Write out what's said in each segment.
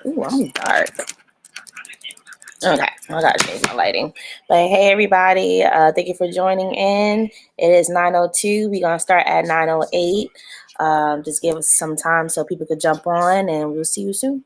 Ooh, I'm dark. Okay, I gotta change my lighting. But hey, everybody, thank you for joining in. It is 9:02. We're gonna start at 9:08. Just give us some time so people could jump on, and we'll see you soon.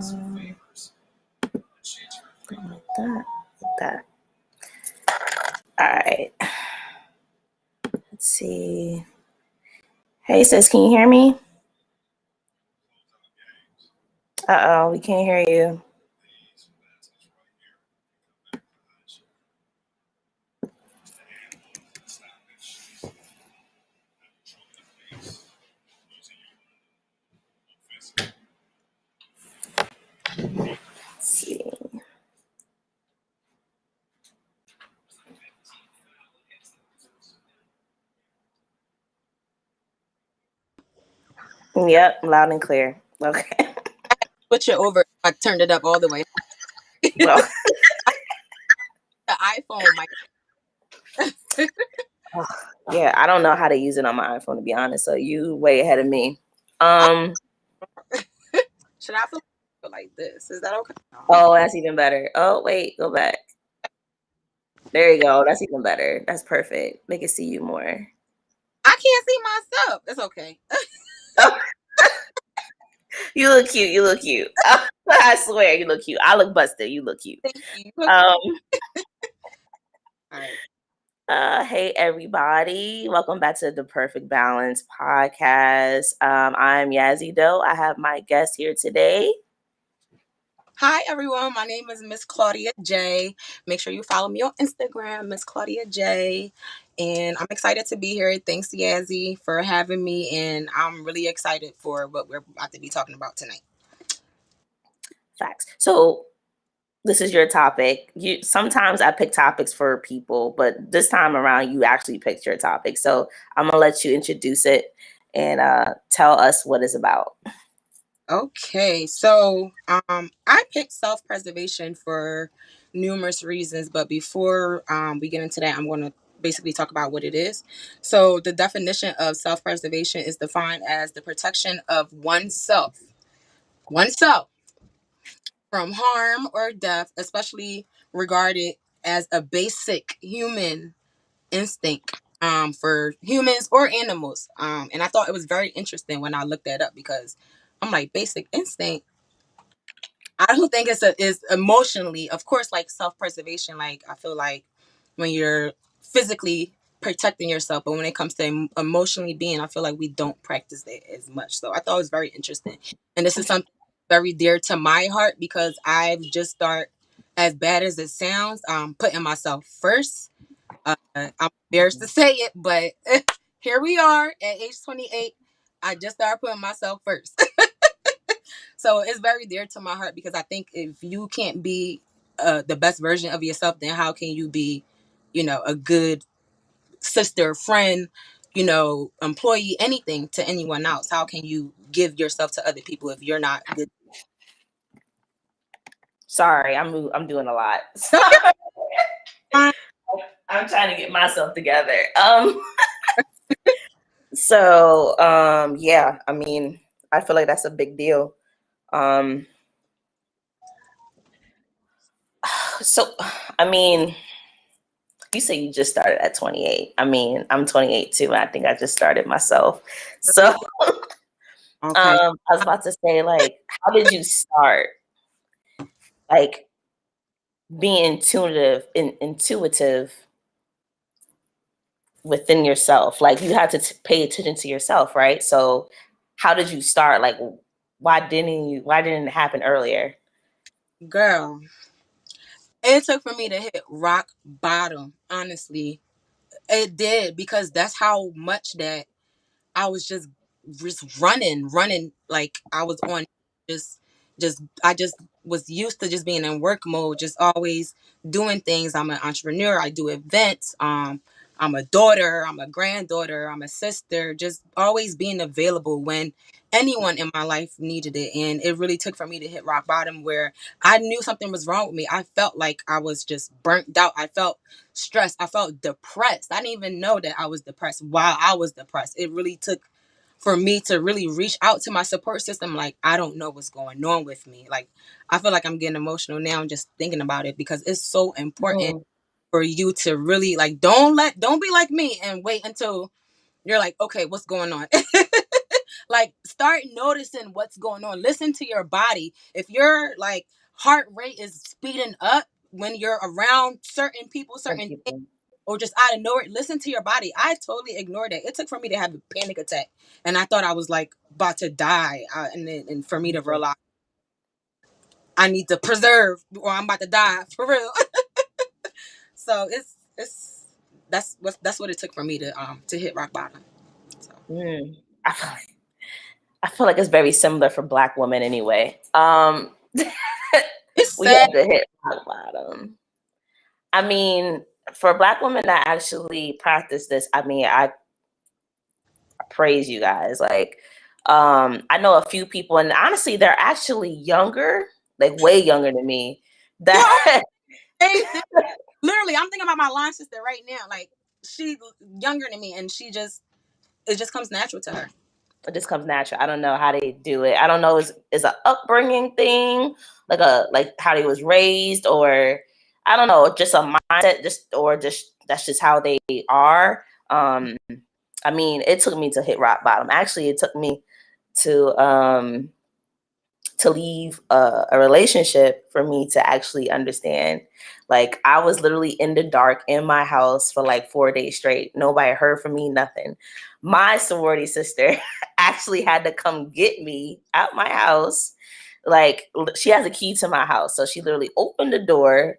Like that. Like that. All right. Let's see. Hey, sis, can you hear me? Uh-oh, we can't hear you. Let's see. Yep, loud and clear. Okay. Switch it over. I turned it up all the way. Well, The iPhone might. yeah, I don't know how to use it on my iPhone, to be honest. So you way ahead of me. Um. Should I feel like this? Is that okay? Oh, that's even better. Oh, wait, go back. There you go. That's even better. That's perfect. They can see you more. I can't see myself. It's okay. Oh, you look cute. You look cute. I swear, you look cute. I look busted. You look cute. Thank you. Okay. Um. All right. Hey everybody, welcome back to the Perfect Balance podcast. I'm Yazzie Doe. I have my guest here today. Hi everyone. My name is Miss Claudia J. Make sure you follow me on Instagram, Miss Claudia J. And I'm excited to be here. Thanks, Yazzie, for having me. And I'm really excited for what we're about to be talking about tonight. Facts. So this is your topic. You sometimes I pick topics for people, but this time around you actually picked your topic. So I'm gonna let you introduce it and tell us what it's about. Okay, so I picked self-preservation for numerous reasons, but before we get into that, I'm going to basically talk about what it is. So the definition of self-preservation is defined as the protection of oneself from harm or death, especially regarded as a basic human instinct for humans or animals. And I thought it was very interesting when I looked that up because I'm like, basic instinct. I don't think is emotionally, of course, like self-preservation. Like I feel like when you're physically protecting yourself, but when it comes to emotionally being, I feel like we don't practice that as much. So I thought it was very interesting, and this is something very dear to my heart because I've just started, as bad as it sounds, putting myself first. I'm embarrassed to say it, but here we are at age 28. I just started putting myself first. So it's very dear to my heart because I think if you can't be the best version of yourself, then how can you be, a good sister, friend, employee, anything to anyone else? How can you give yourself to other people if you're not good? Sorry, I'm doing a lot. No, you're fine. I'm trying to get myself together. Yeah, I mean, I feel like that's a big deal. Um, so I mean, you say you just started at 28. I mean, I'm 28 too, and I think I just started myself. So, Okay, I was about to say, like, how did you start, like, being intuitive within yourself? Like, you had to pay attention to yourself, right? So, how did you start? Like, why didn't it happen earlier? girl. It took for me to hit rock bottom. Honestly, it did because that's how much that I was just running like I was on just I just was used to just being in work mode, just always doing things. I'm an entrepreneur. I do events. I'm a daughter, I'm a granddaughter, I'm a sister, just always being available when anyone in my life needed it. And it really took for me to hit rock bottom where I knew something was wrong with me. I felt like I was just burnt out. I felt stressed. I felt depressed. I didn't even know that I was depressed while I was depressed. It really took for me to really reach out to my support system. Like, I don't know what's going on with me. Like, I feel like I'm getting emotional now just thinking about it because it's so important Mm. for you to really like don't be like me and wait until you're like, okay, what's going on? Like, start noticing what's going on. Listen to your body. If your like heart rate is speeding up when you're around certain people, Some certain things, people. or just out of nowhere, listen to your body. I totally ignored it. It took for me to have a panic attack, and I thought I was like about to die, and for me to realize I need to preserve, or I'm about to die for real. So it's that's what it took for me to hit rock bottom. So Mm. I feel like I feel like it's very similar for Black women anyway. it's We sad. had to hit rock bottom. I mean, for Black women that actually practice this, I mean, I praise you guys. Like, I know a few people, and honestly, they're actually younger, like way younger than me. Yo, That same thing. Literally, I'm thinking about my line sister right now. Like, she's younger than me, and it just comes natural to her. it just comes natural. I don't know how they do it. I don't know is a upbringing thing, like how they was raised, or I don't know, just a mindset, just that's just how they are. I mean, it took me to hit rock bottom. Actually, it took me to leave a relationship for me to actually understand. Like, I was literally in the dark in my house for like 4 days straight. Nobody heard from me, nothing. My sorority sister actually had to come get me out my house. Like, she has a key to my house. So she literally opened the door.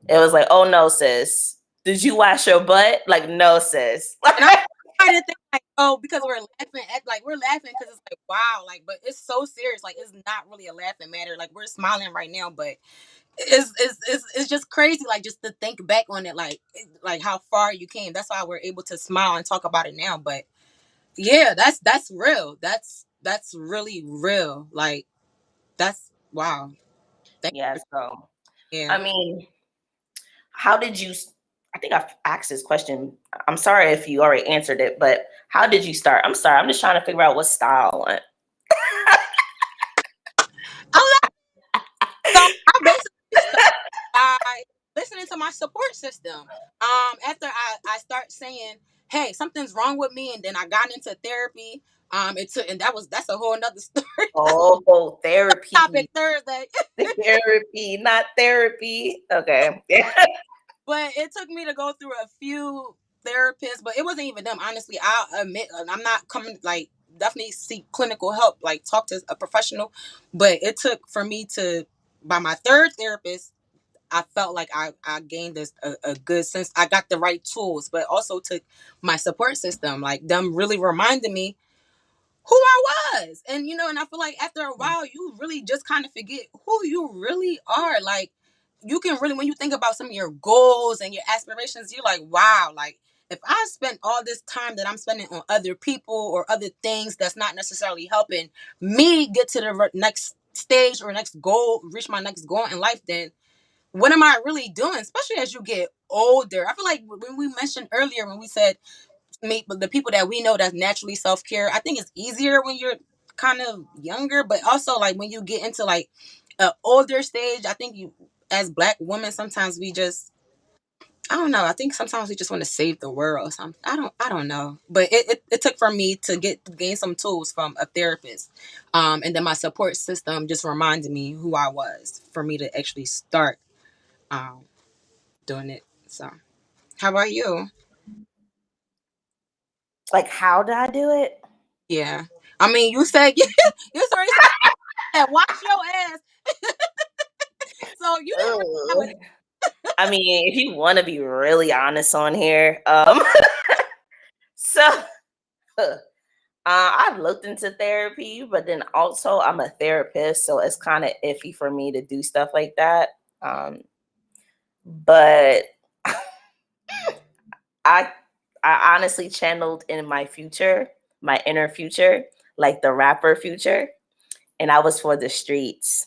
It was like, oh no, sis. Did you wash your butt? Like, no, sis. And I'm trying to think like, oh, because we're laughing because it's like wow, like, but it's so serious. Like, it's not really a laughing matter. Like, we're smiling right now, but it's just crazy. Like, just to think back on it, like how far you came. That's why we're able to smile and talk about it now. But yeah, that's real. That's really real. Like, that's wow. Thank Yeah, you. so Yeah. I mean, how did you? I think I've asked this question. I'm sorry if you already answered it, but how did you start? I'm sorry. I'm just trying to figure out what style I want. So I basically started by listening to my support system. After I start saying, "Hey, something's wrong with me," and then I got into therapy. It took, and that's a whole nother story. That's Oh, topic therapy, Thursday. therapy, not therapy. Okay. Yeah. But it took me to go through a few therapists, but it wasn't even them. Honestly, I'll admit, I'm not coming like definitely seek clinical help, like talk to a professional. But it took for me to by my third therapist I felt like I gained a good sense. I got the right tools, but also took my support system. Like them really reminded me who I was. And and I feel like after a while you really just kind of forget who you really are. Like you can really when you think about some of your goals and your aspirations, you're like, wow, like if I spent all this time that I'm spending on other people or other things that's not necessarily helping me get to the next stage or next goal, reach my next goal in life, then what am I really doing? Especially as you get older. I feel like when we mentioned earlier when we said the people that we know that's naturally self care. I think it's easier when you're kind of younger, but also like when you get into like an older stage. I think you as Black women sometimes we just I don't know. I think sometimes we just want to save the world or something. I don't know. But it took for me to gain some tools from a therapist. And then my support system just reminded me who I was for me to actually start um doing it. So how about you? Like, how did I do it? Yeah. I mean you said you already said wash your ass. So you didn't really have Ugh. an I mean, if you want to be really honest on here, so I've looked into therapy, but then also I'm a therapist, so it's kind of iffy for me to do stuff like that. Um, but I I honestly channeled in my future, my inner future, like the rapper future, and I was for the streets.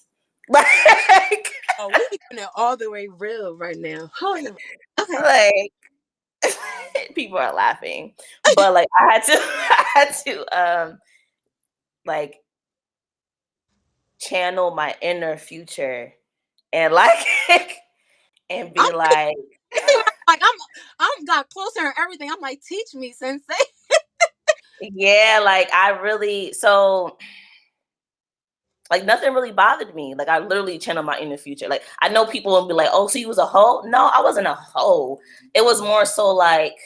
Like, oh, we keeping it all the way real right now. Hold on. Okay. like people are laughing, but like I had to, I had to, like channel my inner future and like and I'm be like, like I'm got closer and everything. I'm like, teach me, sensei. Yeah, like I really so like nothing really bothered me. Like I literally channel my inner future. Like I know people will be like, "Oh, so you was a hoe?" No, I wasn't a hoe. It was more so like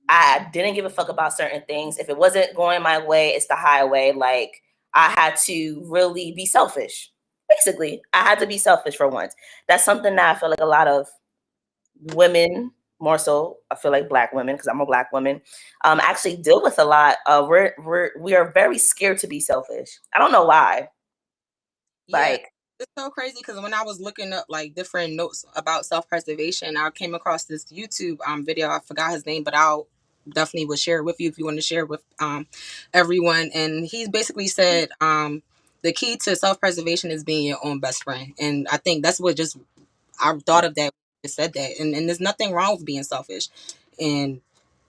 I didn't give a fuck about certain things. If it wasn't going my way, it's the highway. Like I had to really be selfish. Basically, I had to be selfish for once. That's something that I feel like a lot of women, more so, I feel like black women, because I'm a black woman, actually deal with a lot. We are very scared to be selfish. I don't know why. Yeah, Like, it's so crazy because when I was looking up like different notes about self preservation, I came across this YouTube video. I forgot his name, but I'll definitely would share it with you if you want to share it with everyone. And he basically said the key to self preservation is being your own best friend, and I think that's what just I thought of that. Just said that, and there's nothing wrong with being selfish, and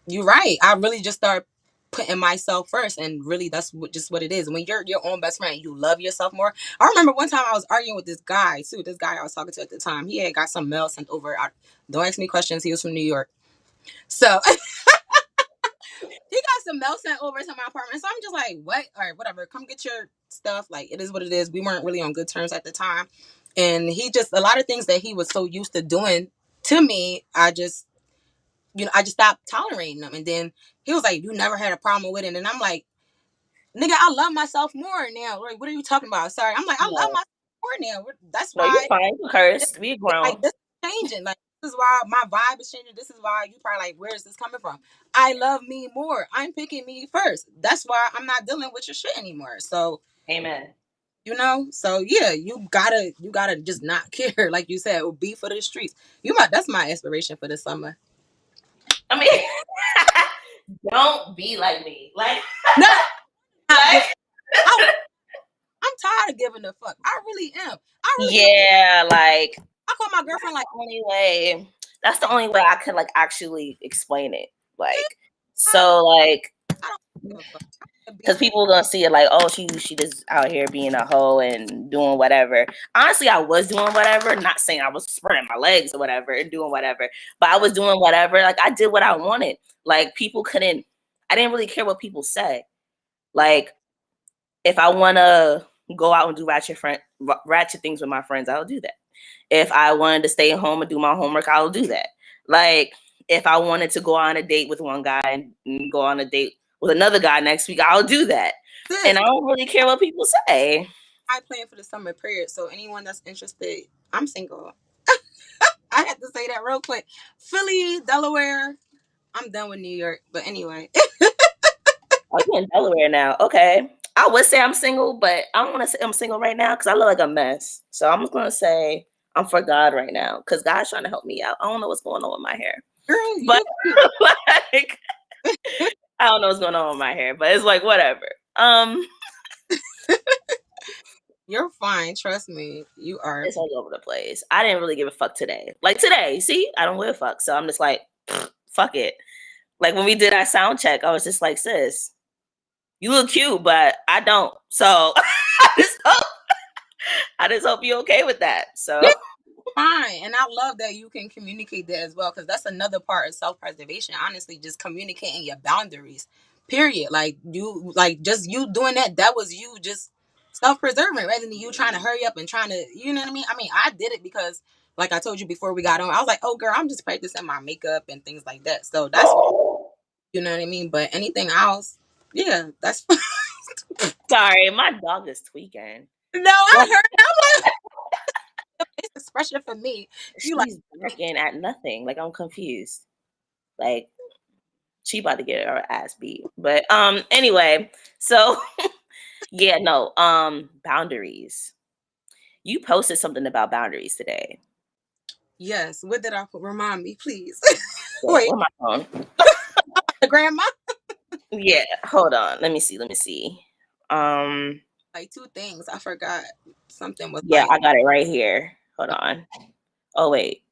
you're right. I really just start putting myself first, and really that's just what it is. When you're your own best friend, you love yourself more. I remember one time I was arguing with this guy too. This guy I was talking to at the time, he had got some mail sent over. Don't ask me questions. He was from New York, so he got some mail sent over to my apartment. So I'm just like, what? All right, whatever. Come get your stuff. Like it is what it is. We weren't really on good terms at the time, and he just a lot of things that he was so used to doing to me. I just stopped tolerating them. And then he was like, "You never had a problem with it." And I'm like, "Nigga, I love myself more now." Like, what are you talking about? Sorry, I'm like, I love no, myself more now. That's no, you're why fine. You cursed. We like grown. this is changing. Like this is why my vibe is changing. This is why you probably like, where is this coming from? I love me more. I'm picking me first. That's why I'm not dealing with your shit anymore. So Amen. so yeah, you gotta just not care. Like you said, be for the streets. That's my aspiration for the summer. I mean, don't be like me. No, not give. Like, I I'm tired of giving a fuck. I really am. I really give. yeah, like I call my girlfriend that's like, the only way. That's the only way I could like actually explain it. Like, I, so like, I don't give a fuck. I can be because for. people are gonna see it like, oh, she just out here being a hoe and doing whatever. Honestly, I was doing whatever. Not saying I was spreading my legs or whatever and doing whatever, but I was doing whatever. Like I did what I wanted. Like people couldn't. I didn't really care what people said. Like if I want to go out and do ratchet things with my friends, I'll do that. If I wanted to stay home and do my homework, I'll do that. Like if I wanted to go on a date with one guy and go on a date with another guy next week, I'll do that. And Sis, I don't really care what people say. I plan for the summer period. So anyone that's interested, I'm single. I had to say that real quick. Philly, Delaware. I'm done with New York. But anyway, Oh, you're in Delaware now. Okay. I would say I'm single, but I don't want to say I'm single right now because I look like a mess. So I'm just going to say I'm for God right now because God's trying to help me out. I don't know what's going on with my hair. girl, But you like, I don't know what's going on with my hair, but it's like whatever. you're fine. Trust me, you are. It's all over the place. I didn't really give a fuck today. Like today, see, I don't give a fuck. So I'm just like, fuck it. Like when we did our sound check, I was just like, sis, you look cute, but I don't. So I just hope you're okay with that. Yeah, So fine. And I love that you can communicate that as well, because that's another part of self preservation. Honestly, just communicating your boundaries. Period. Like just you doing that. That was you just self preserving, rather than you trying to hurry up and trying to. You know what I mean? I mean, I did it because, like I told you before we got on, I was like, oh girl, I'm just practicing my makeup and things like that. So that's what you know what I mean. But anything else, yeah, that's. sorry, my dog is tweaking. No, I Like heard. I'm like, it's expression for me. You like. she's barking at nothing. Like I'm confused. Like she about to get her ass beat. But anyway, so yeah, no, boundaries. You posted something about boundaries today. Yes. What did I put? Remind me, please. Wait, Wait, where my phone? the grandma. Yeah, hold on. Let me see. Let me see. Um, Like two things. I forgot. Something was yeah, like, I got it right here. Hold on. Oh wait.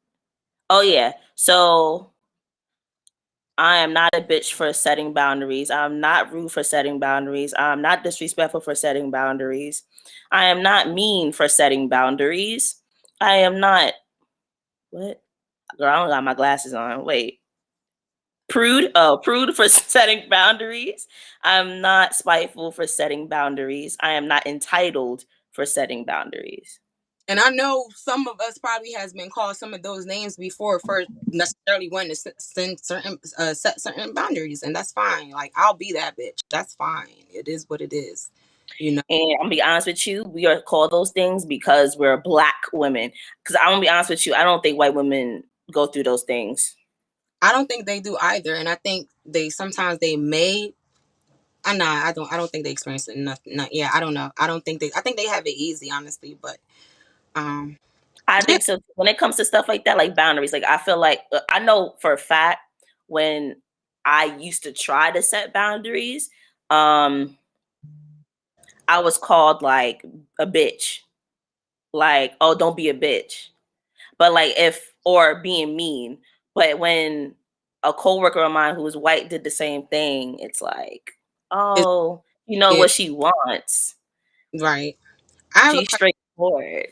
Oh yeah. So I am not a bitch for setting boundaries. I'm not rude for setting boundaries. I'm not disrespectful for setting boundaries. I am not mean for setting boundaries. I am not what? Girl, I don't got my glasses on. Wait. Prude for setting boundaries. I'm not spiteful for setting boundaries. I am not entitled for setting boundaries. And I know some of us probably has been called some of those names before for necessarily wanting to set certain boundaries, and that's fine. Like I'll be that bitch. That's fine. It is what it is. You know. And I'm gonna be honest with you, we are called those things because we're Black women. Because I'm gonna be honest with you, I don't think white women go through those things. I don't think they do either, and I think they sometimes they may. I know I don't. I don't think they experience it. Nothing. Not, yeah, I don't know. I don't think they. I think they have it easy, honestly. But um, I yeah, think so. When it comes to stuff like that, like boundaries, like I feel like I know for a fact when I used to try to set boundaries, um, I was called like a bitch. Like, oh, don't be a bitch. But like if or being mean. But when a coworker of mine who was white did the same thing, it's like, it's oh, you know it, what she wants. right. I have a She's question. straightforward.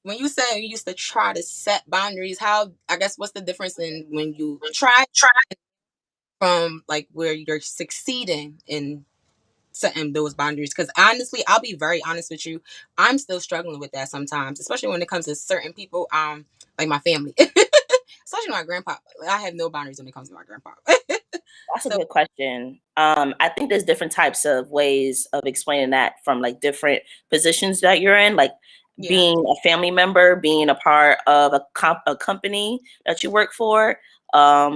When you said you used to try to set boundaries, how I guess what's the difference in when you try from like where you're succeeding in setting those boundaries? Because honestly, I'll be very honest with you, I'm still struggling with that sometimes, especially when it comes to certain people, like my family, especially my grandpa. I have no boundaries when it comes to my grandpa. That's a So good question. I think there's different types of ways of explaining that from like different positions that you're in, like yeah, being a family member, being a part of a company that you work for,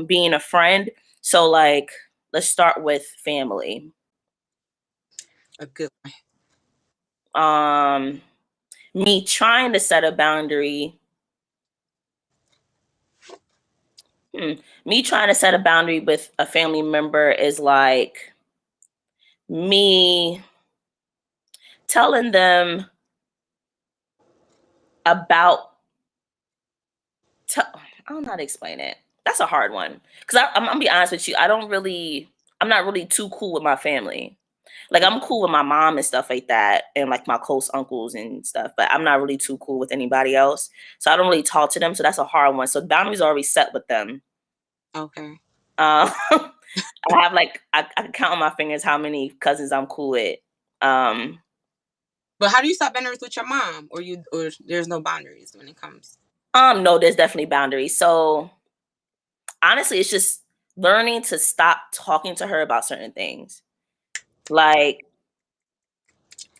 being a friend. So like, let's start with family. a good one. Um, Me trying to set a boundary. Me trying to set a boundary with a family member is like me telling them about I don't know how to explain it. That's a hard one because I'm gonna be honest with you. I'm not really too cool with my family. Like I'm cool with my mom and stuff like that, and like my close uncles and stuff. But I'm not really too cool with anybody else. So I don't really talk to them. So that's a hard one. So boundaries are already set with them. Okay, I have like I can count on my fingers how many cousins I'm cool with. Um, but how do you set boundaries with your mom, or you, or there's no boundaries when it comes? no, there's definitely boundaries. So honestly, it's just learning to stop talking to her about certain things. Like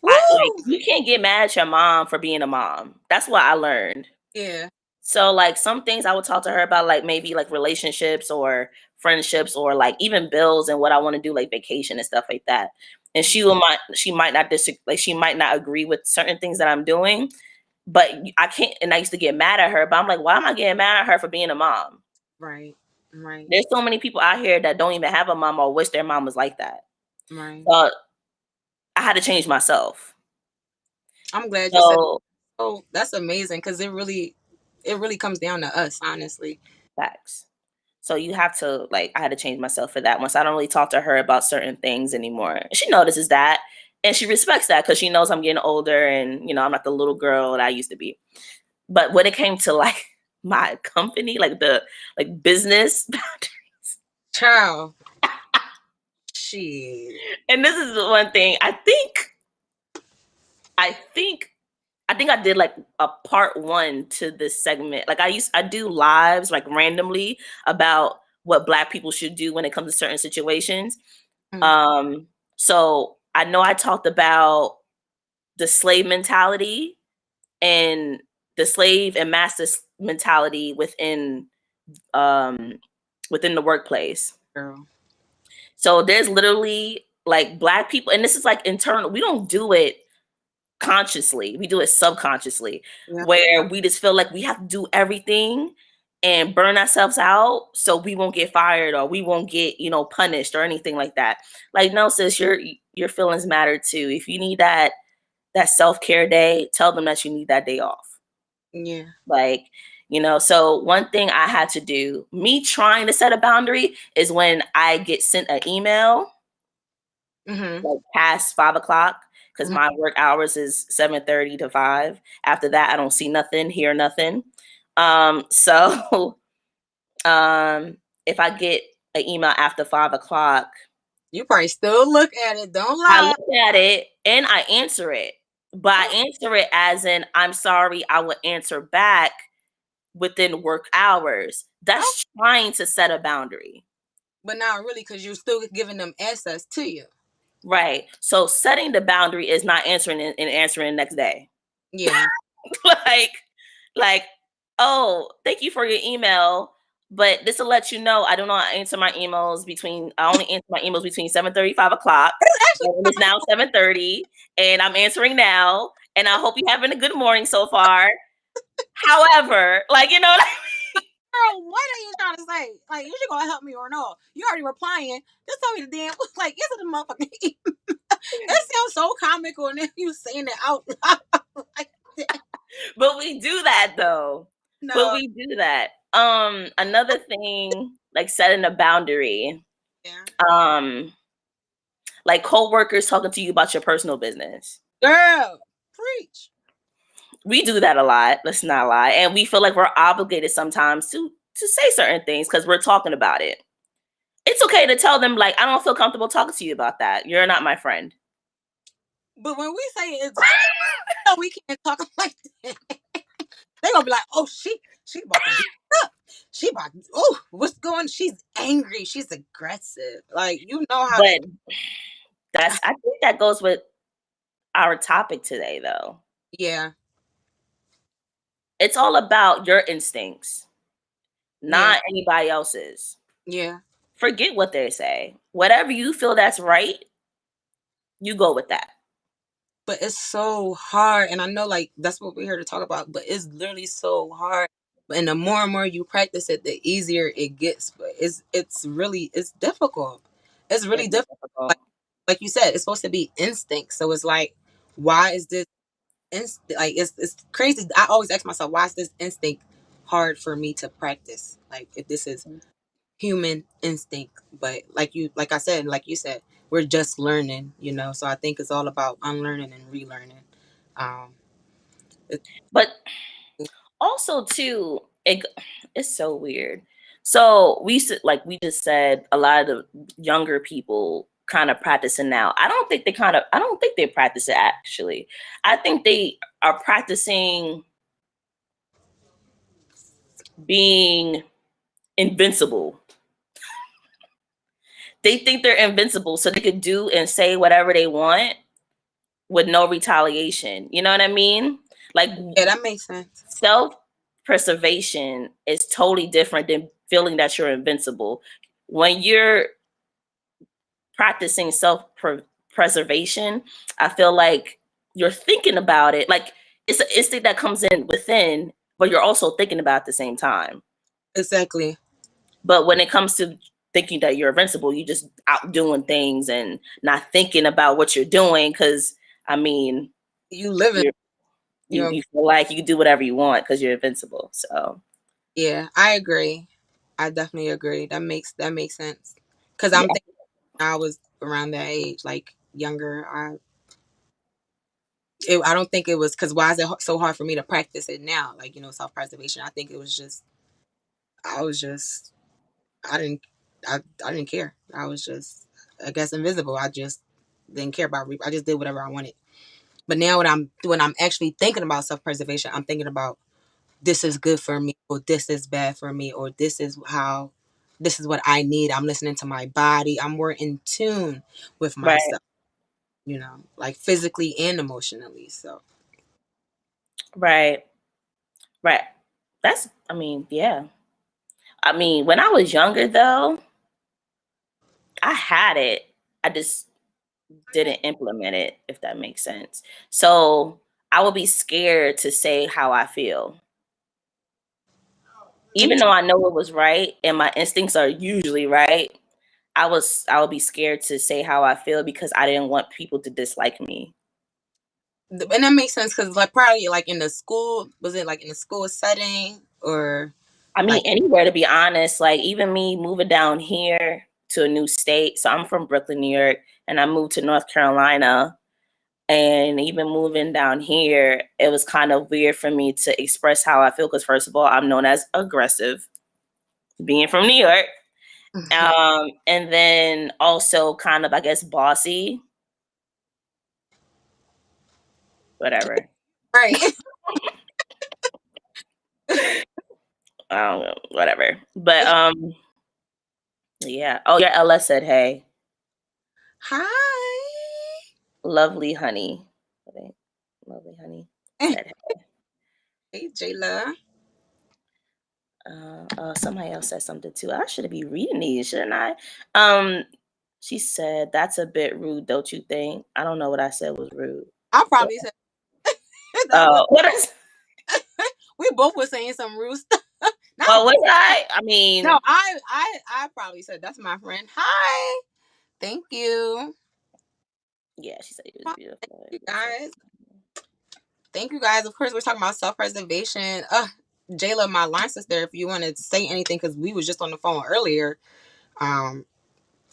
I like Woo! you can't get mad at your mom for being a mom. That's what I learned. Yeah. So like some things I would talk to her about, like maybe like relationships or friendships or like even bills and what I want to do, like vacation and stuff like that. And she might not disagree, like she might not agree with certain things that I'm doing, but I can't. And I used to get mad at her, but I'm like, why am I getting mad at her for being a mom? Right. Right. There's so many people out here that don't even have a mom or wish their mom was like that. Right. So I had to change myself. I'm glad you said. So Oh, that's amazing because it really comes down to us, honestly. facts. So you have to like I had to change myself for that. Once I don't really talk to her about certain things anymore. She notices that and she respects that because she knows I'm getting older and I'm not the little girl that I used to be. But when it came to like my company, like the like business boundaries, Child, shit. and this is the one thing I think I did like a part one to this segment. Like I do lives like randomly about what Black people should do when it comes to certain situations. Mm, Um, so I know I talked about the slave mentality and the slave and master mentality um within the workplace. girl. So there's literally like Black people, and this is like internal. We don't do it consciously. We do it subconsciously, Yeah. where we just feel like we have to do everything and burn ourselves out so we won't get fired or we won't get, punished or anything like that. Like, no, sis, your feelings matter too. If you need that self-care day, tell them that you need that day off. Yeah. Like, so one thing I had to do, me trying to set a boundary is when I get sent an email Mm-hmm. like past 5 o'clock because Mm-hmm. my work hours is 7:30 to 5. After that, I don't see nothing, hear nothing. So if I get an email after 5 o'clock, You probably still look at it. Don't I lie. look at it and I answer it. But I answer it as in, I'm sorry, I will answer back within work hours. Oh, That's trying to set a boundary. but not really, because you're still giving them access to you. Right. So setting the boundary is not answering and answering the next day. Yeah. like, like, oh, thank you for your email. But this will let you know I do not answer my emails between I only answer my emails between 7:30, 5 o'clock. Actually, And it's now 7:30 and I'm answering now. And I hope you're having a good morning so far. However, like, girl, what are you trying to say? Like, you should gonna help me or no? You already replying. Just tell me the damn. Like, is it a motherfucking? It sounds so comical, and then you saying it out loud. Like, but we do that though. But no. we do that. Another thing, like setting a boundary. Yeah. Um, like coworkers talking to you about your personal business. Girl, preach. We do that a lot. Let's not lie, and we feel like we're obligated sometimes to say certain things because we're talking about it. It's okay to tell them like I don't feel comfortable talking to you about that. You're not my friend. But when we say it's, no, we can't talk like that. They gonna be like, oh, she about to be up. She about, oh, what's going? She's angry. She's aggressive. Like, you know how But that. I think that goes with our topic today, though. Yeah. It's all about your instincts, Yeah. not anybody else's. Yeah. Forget what they say. Whatever you feel that's right, you go with that. But it's so hard, and I know like that's what we're here to talk about, but it's literally so hard. And the more and more you practice it, the easier it gets. But it's really, it's difficult. It's really It is difficult. difficult. Like you said, it's supposed to be instinct. So it's like, why is this instinct? Like, it's crazy. I always ask myself, why is this instinct hard for me to practice? Like, if this is human instinct, but like I said, like you said, we're just learning, so I think it's all about unlearning and relearning. um it, But also too, it's so weird. So we just said a lot of the younger people kind of practicing now. I don't think they practice it actually. I think they are practicing being invincible. They think they're invincible so they could do and say whatever they want with no retaliation. You know what I mean? Like yeah, that makes sense. self preservation is totally different than feeling that you're invincible. When you're practicing self preservation, I feel like you're thinking about it. Like it's an instinct that comes in within, but you're also thinking about it at the same time. Exactly. But when it comes to thinking that you're invincible, you just out doing things and not thinking about what you're doing. Because I mean, You live in you're, your you feel like you can do whatever you want because you're invincible. So yeah, I agree. I definitely agree. That makes sense, because I'm yeah, thinking I was around that age, like younger. I don't think it was, because why is it so hard for me to practice it now, like, self-preservation? I think it was just, I was just, I didn't I didn't care. I was just, I guess, invisible. I just didn't care about I just did whatever I wanted. But now when I'm actually thinking about self-preservation, I'm thinking about, this is good for me, or this is bad for me, or this is what I need. I'm listening to my body. I'm more in tune with right, myself, like physically and emotionally. So right, right. I mean, yeah. I mean, when I was younger, though, I had it. I just didn't implement it, if that makes sense. So I would be scared to say how I feel. let me Even though I know it was right and my instincts are usually right, I would be scared to say how I feel because I didn't want people to dislike me. and that makes sense, because like probably like in the school, was it like in the school setting, or I mean, like, anywhere to be honest, like even me moving down here to a new state. So I'm from Brooklyn, New York, and I moved to North Carolina. And even moving down here, it was kind of weird for me to express how I feel because, first of all, I'm known as aggressive, being from New York. And then also kind of, I guess, bossy, whatever. Right. I don't know, whatever. But yeah. Oh, your LS said, "Hey, Hi. lovely honey." Okay. Lovely honey said, "Hey." Hey, Jayla. Somebody else said something too. I should be reading these, shouldn't I? Um, she said, "That's a bit rude, don't you think?" I don't know what I said was rude. I What? probably said that was. What is? We both were saying some rude stuff. What Not was I? I no. mean, I probably said that's my friend. Hi. Thank you. yeah, she said it was Hi, beautiful. you That's it. guys. Thank you guys. Of course, we're talking about self preservation. Jayla, my line sister, if you want to say anything, because we was just on the phone earlier, um,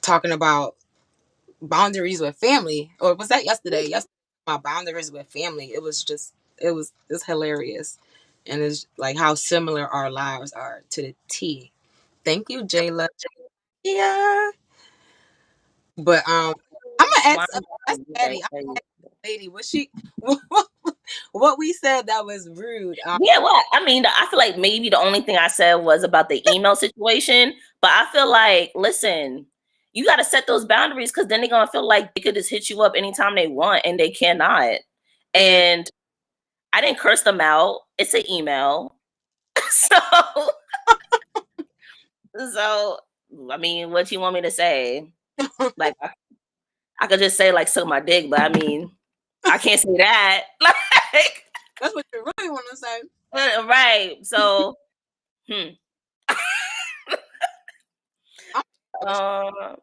talking about boundaries with family, or was that yesterday? Yesterday, my boundaries with family. It was just, it's hilarious, and it's like how similar our lives are to the T. Thank you, Jayla. Yeah, but I'm gonna Why? ask Patty. I'm gonna ask the lady. Was she? What we said that was rude? Yeah, well, I mean, I feel like maybe the only thing I said was about the email situation, but I feel like, listen, you got to set those boundaries because then they're gonna feel like they could just hit you up anytime they want, and they cannot. Yeah. And I didn't curse them out. It's an email, so so I mean, what you want me to say? Like, I could just say like suck my dick, but I mean, I can't say that. Like, That's what you really want to say. right? So, hmm. I'm, Uh,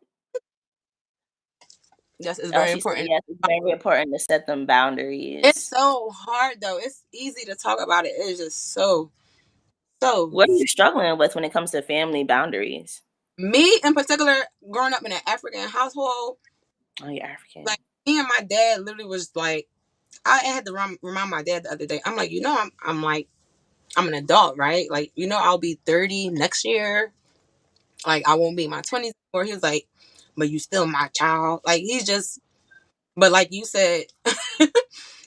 yes, it's oh, very she said important. yes. It's very important to set them It's boundaries. so hard though. It's easy to talk about it. It's just so. What are you struggling with when it comes to family boundaries? Me in particular, growing up in an African household, Oh, you're African. like me and my dad literally was like, I had to remind my dad the other day. I'm like, I'm like, I'm an adult, right? Like, I'll be 30 next year. Like, I won't be in my 20s anymore. He was like, but you still my child. Like, he's just, but like you said,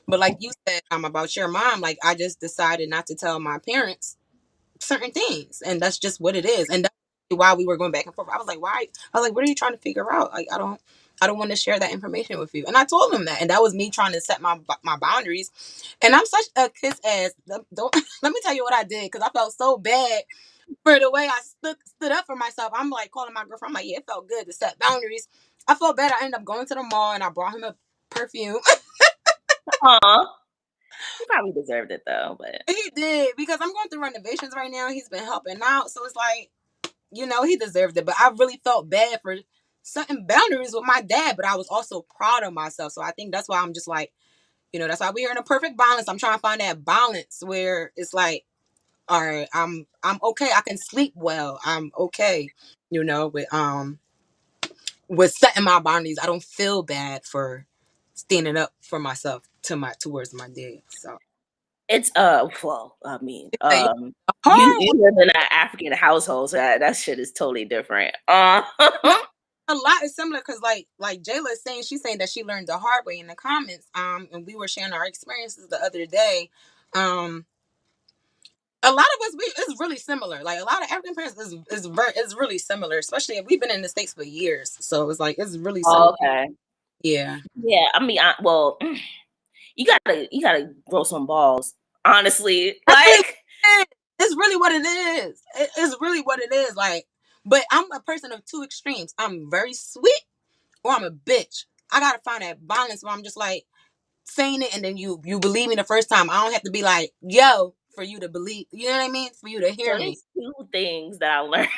but like you said, about your mom. Like, I just decided not to tell my parents certain things, and that's just what it is. And that's why we were going back and forth. I was like, why? I was like, what are you trying to figure out? Like, I don't want to share that information with you. And I told him that, and that was me trying to set my boundaries. And I'm such a kiss ass. Don't let me tell you what I did because I felt so bad for the way I stood up for myself. I'm like calling my girlfriend. I'm like, yeah, it felt good to set boundaries. I felt bad. I ended up going to the mall and I brought him a perfume. Aw, he probably deserved it though, but He did because I'm going through renovations right now. He's been helping out, so it's like he deserved it. But I really felt bad for setting boundaries with my dad, but I was also proud of myself. So I think that's why I'm just like, that's why we're in a perfect balance. I'm trying to find that balance where it's like, all right, I'm okay. I can sleep well. I'm okay, with setting my boundaries. I don't feel bad for standing up for myself towards my dad. So it's well, I mean, hey, you hard you live in an African household, so that shit is totally different. a lot is similar because like Jayla is saying, she's saying that she learned the hard way in the comments. And we were sharing our experiences the other day. Um, a lot of us, it's really similar. Like a lot of African parents is really similar, especially if we've been in the States for years. So it's like it's really similar. Okay. Yeah, Yeah, I mean, well, you gotta grow some balls, honestly. that's really Like, what it is. It's really what it is. It's really what it is. Like, but I'm a person of two extremes. I'm very sweet, or I'm a bitch. I gotta find that balance where I'm just like saying it and then you believe me the first time. I don't have to be like, yo, for you to believe. You know what I mean? For you to so hear me. there's two things that I learned,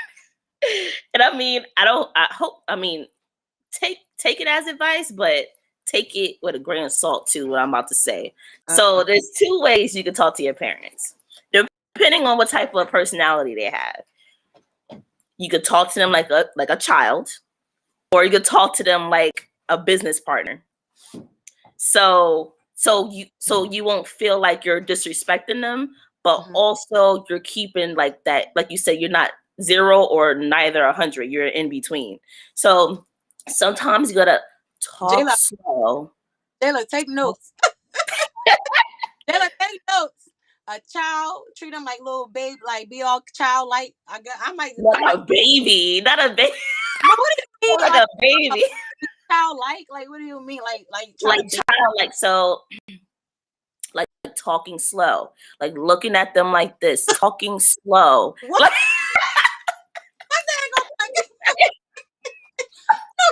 and I mean, I don't. I hope. I mean, take it as advice, but take it with a grain of salt too. What I'm about to say. Okay. So there's two ways you can talk to your parents, depending on what type of personality they have. You could talk to them like a child, or you could talk to them like a business partner. So you won't feel like you're disrespecting them, but Mhm. also you're keeping like that, like you said, you're not 0 or neither 100. You're in between. So sometimes you gotta talk Jayla, slow. Jayla, take notes. Jayla, take notes. A child, treat them like little babe, like be all childlike. I might. Not a baby. Not a baby. But what do you mean, Like like a baby. childlike? Like, what do you mean, like try Like to be? child, like so like talking slow. Like looking at them like this, talking slow. What? Like My dad gonna like,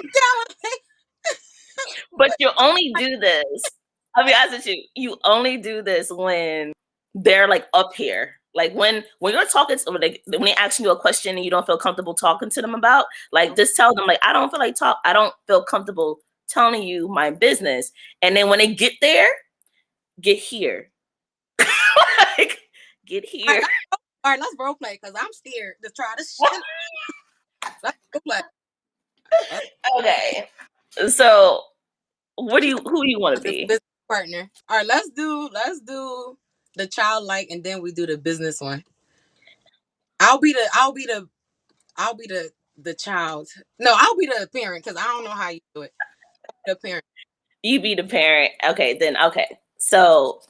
no, but you only do this. I'll be honest with you. You only do this when they're like up here. Like when you're talking, when they ask you a question and you don't feel comfortable talking to them about, like just tell them like I don't feel like talk. I don't feel comfortable telling you my business. And then when they get there, get here. Like get all here. right, all right, let's role play because I'm scared to try this shit. Let's role play. Okay. So who do you want to This be? business partner. All right, let's do the childlike, and then we do the business one. I'll be the child. No, I'll be the parent because I don't know how you do it. The parent. You be the parent. Okay, then okay. So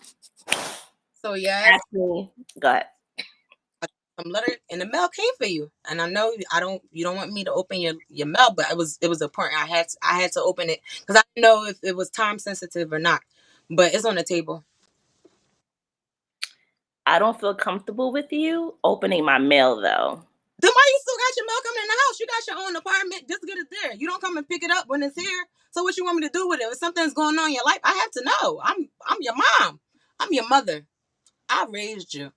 So yes, ask me. Go ahead. some letter in the mail came for you, and I know you don't want me to open your mail, but it was important. I had to open it because I didn't know if it was time sensitive or not. But it's on the table. I don't feel comfortable with you opening my mail though. Then why you still got your mail coming in the house? You got your own apartment. Just get it there. You don't come and pick it up when it's here. So what you want me to do with it? If something's going on in your life, I have to know. I'm your mom. I'm your mother. I raised you.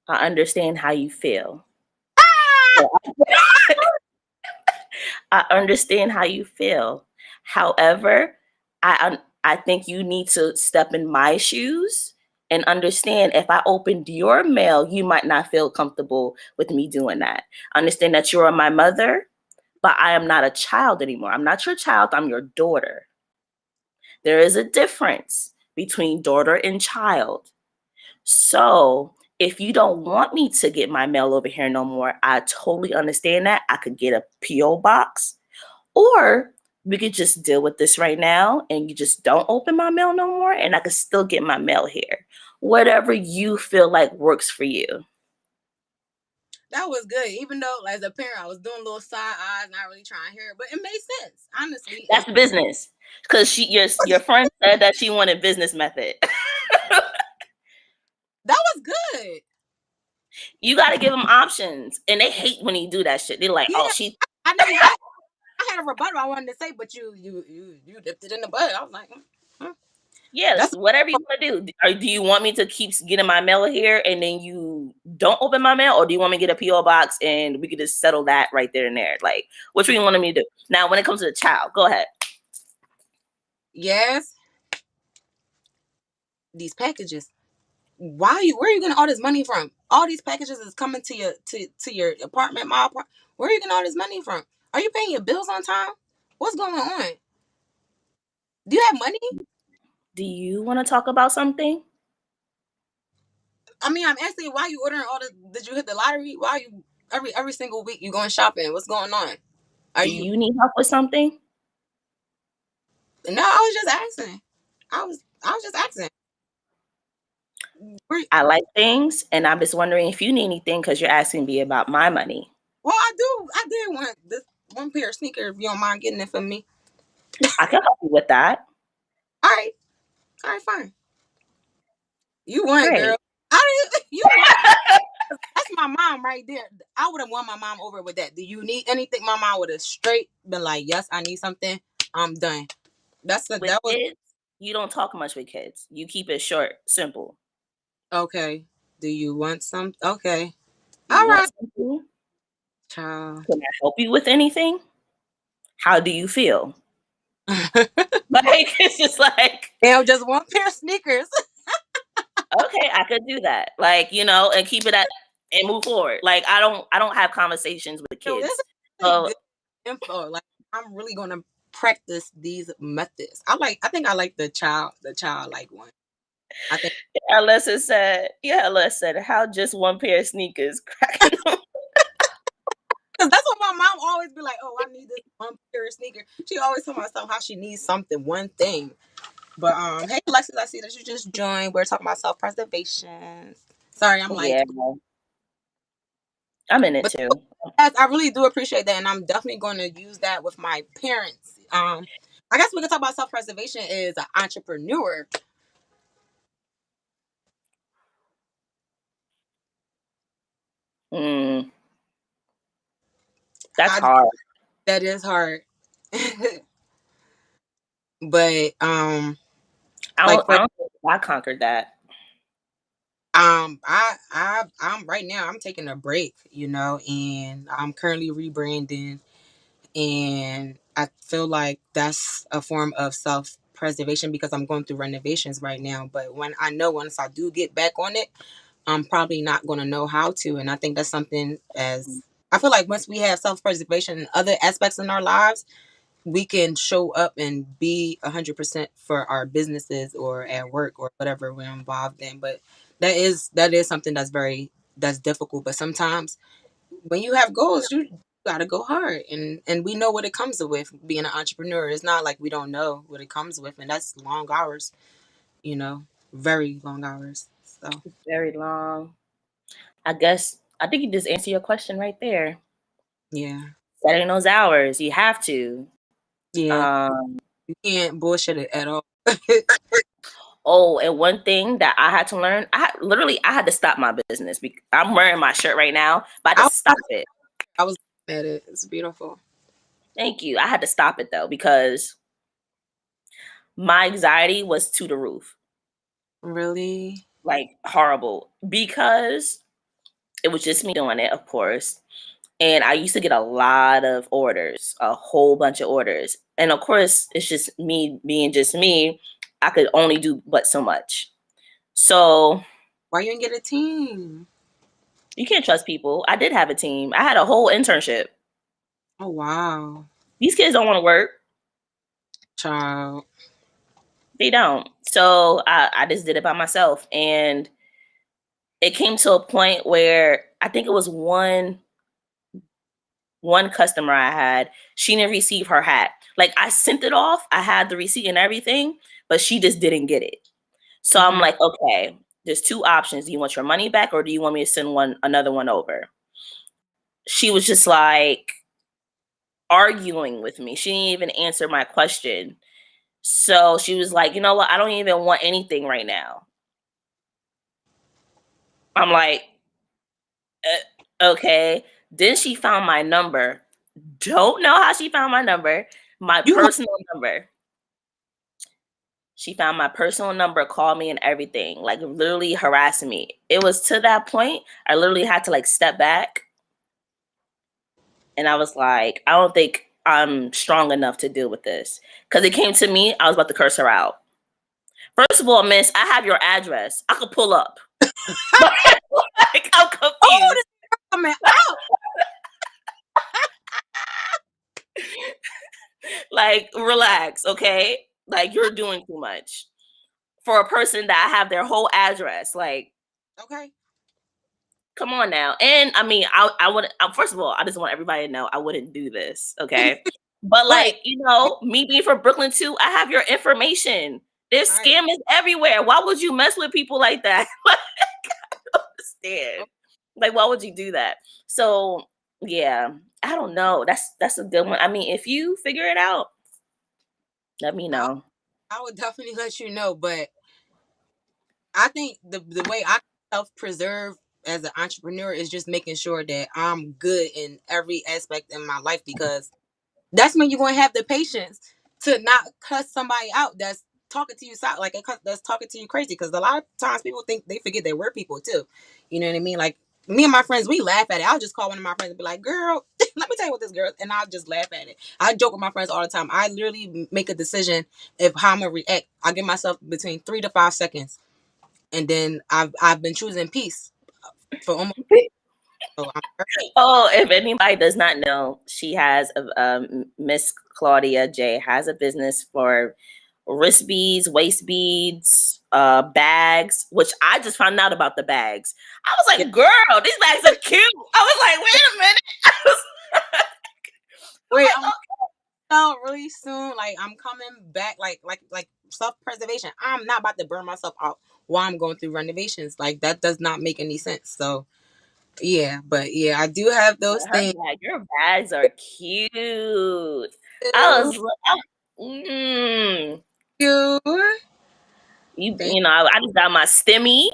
I understand how you feel. I understand how you feel. However, I think you need to step in my shoes and understand if I opened your mail, you might not feel comfortable with me doing that. Understand that you are my mother, but I am not a child anymore. I'm not your child, I'm your daughter. There is a difference between daughter and child. So if you don't want me to get my mail over here no more, I totally understand that. I could get a P.O. box, or we could just deal with this right now and you just don't open my mail no more and I could still get my mail here. Whatever you feel like works for you. That was good. Even though, as a parent, I was doing little side eyes, not really trying to hear it, but it made sense, honestly. And That's business. Because your friend said that she wanted business method. that was good. You got to give them options. And they hate when you do that shit. They're like, Yeah, oh, she. I know you. I had a rebuttal I wanted to say, but you dipped it in the bud. I was like, Yeah, that's whatever you want to do. Or do you want me to keep getting my mail here and then you don't open my mail? Or do you want me to get a P.O. box and we could just settle that right there and there? Like, which one you want me to do? Now, when it comes to the child, go ahead. yes. These packages. Where are you getting all this money from? All these packages is coming to your apartment, my apartment. Where are you getting all this money from? Are you paying your bills on time? What's going on? Do you have money? Do you want to talk about something? I mean, I'm asking why you ordering all the. Did you hit the lottery? Why are you every single week you going shopping? What's going on? Are Do you? you need help with something? No, I was just asking. I was just asking. Where, I like things, and I'm just wondering if you need anything because you're asking me about my money. well, I do. I did want this one pair of sneakers. If you don't mind getting it for me. I can help you with that. All right. All right. Fine. You won, girl. Great. I didn't. You won. That's my mom right there. I would have won my mom over with that. Do you need anything? My mom would have straight been like, "Yes, I need something. I'm done." With That was kids, you don't talk much with kids. You keep it short, simple. okay. Do you want some? Okay. Do All you want right, something? child. Can I help you with anything? How do you feel? Damn, Like it's just like just one pair of sneakers. okay, I could do that. Like and keep it at and move forward. Like I don't have conversations with the Yo, this kids. is really So good info. Like I'm really gonna practice these methods. I think I like the childlike one. I think Alyssa said, how just one pair of sneakers cracking them. because that's what my mom always be like. Oh, I need this one pair of sneaker. She always tell myself how she needs something, one thing. But hey, Alexis, I see that you just joined. We're talking about self preservation. Sorry, I'm like, Yeah, I'm in it but too. yes, I really do appreciate that, and I'm definitely going to use that with my parents. I guess we can talk about self preservation as an entrepreneur. Mm, that's I hard. That is hard, but like I for don't think I conquered that. I'm right now I'm taking a break, and I'm currently rebranding, and I feel like that's a form of self preservation because I'm going through renovations right now. But when I know once I do get back on it, I'm probably not going to know how to, and I think that's something as I feel like once we have self preservation in other aspects in our lives, we can show up and be 100% for our businesses or at work or whatever we're involved in. But that is something that's difficult. But sometimes when you have goals, you gotta go hard, and we know what it comes with being an entrepreneur. It's not like we don't know what it comes with, and that's long hours, very long hours. So Very long. I think you just answered your question right there. yeah, Setting those hours, you have to. yeah, Um, you can't bullshit it at all. oh, and one thing that I had to learn, I had to stop my business. I'm wearing my shirt right now, but I I had to was, stop it. I was looking at it. It's beautiful. Thank you. I had to stop it though because my anxiety was to the roof, Really? like horrible. Because it was just me doing it, of course. And I used to get a lot of orders, a whole bunch of orders. And of course, it's just me being just me. I could only do but so much. So Why you didn't get a team? you can't trust people. I did have a team. I had a whole internship. Oh wow, These kids don't want to work. child. They don't. So I just did it by myself. And it came to a point where I think it was one customer I had, she didn't receive her hat. Like I sent it off, I had the receipt and everything, but she just didn't get it. So I'm Hmm. like, okay, there's two options. Do you want your money back or do you want me to send another one over? She was just like arguing with me. She didn't even answer my question. So she was like, you know what? I don't even want anything right now. I'm like, okay. Then she found my number. Don't know how she found my number, my You like, personal number. She found my personal number, called me and everything, like literally harassing me. It was to that point, I literally had to like step back and I was like, I don't think I'm strong enough to deal with this. Cause it came to me, I was about to curse her out. First of all, miss, I have your address. I could pull up. Like, I'm oh, this confused. coming out. Like, relax, okay? Like, you're doing too much for a person that I have their whole address. Like, Okay. come on now. And I mean, I would first of all, I just want everybody to know I wouldn't do this, okay? But Right. like, me being from Brooklyn too, I have your information. There's Right. scammers everywhere. Why would you mess with people like that? Like, I don't understand. Like, why would you do that? So yeah, I don't know. That's a good one. I mean, if you figure it out, let me I, know. I would definitely let you know, but I think the way I self preserve as an entrepreneur is just making sure that I'm good in every aspect in my life because that's when you're going to have the patience to not cuss somebody out that's talking to you like that's talking to you crazy because a lot of times people think they forget that we're people too. You know what I mean? Like me and my friends, we laugh at it. I'll just call one of my friends and be like, "Girl, let me tell you what this girl," and I'll just laugh at it. I joke with my friends all the time. I literally make a decision of how I'm gonna react. I give myself between 3 to 5 seconds, and then I've been choosing peace for almost. So I'm Oh, if anybody does not know, she has Miss Claudia J has a business for wrist beads, waist beads, bags, which I just found out about the bags. I was Yeah. like, girl, these bags are cute. I was like, wait a minute. I'm Wait, like, I'm out really soon. Like I'm coming back. Like self preservation. I'm not about to burn myself out while I'm going through renovations. Like that does not make any sense. So yeah, but yeah, I do have those things your bags are cute. I too. was, mm, You, thank you know, I just got my stimmy.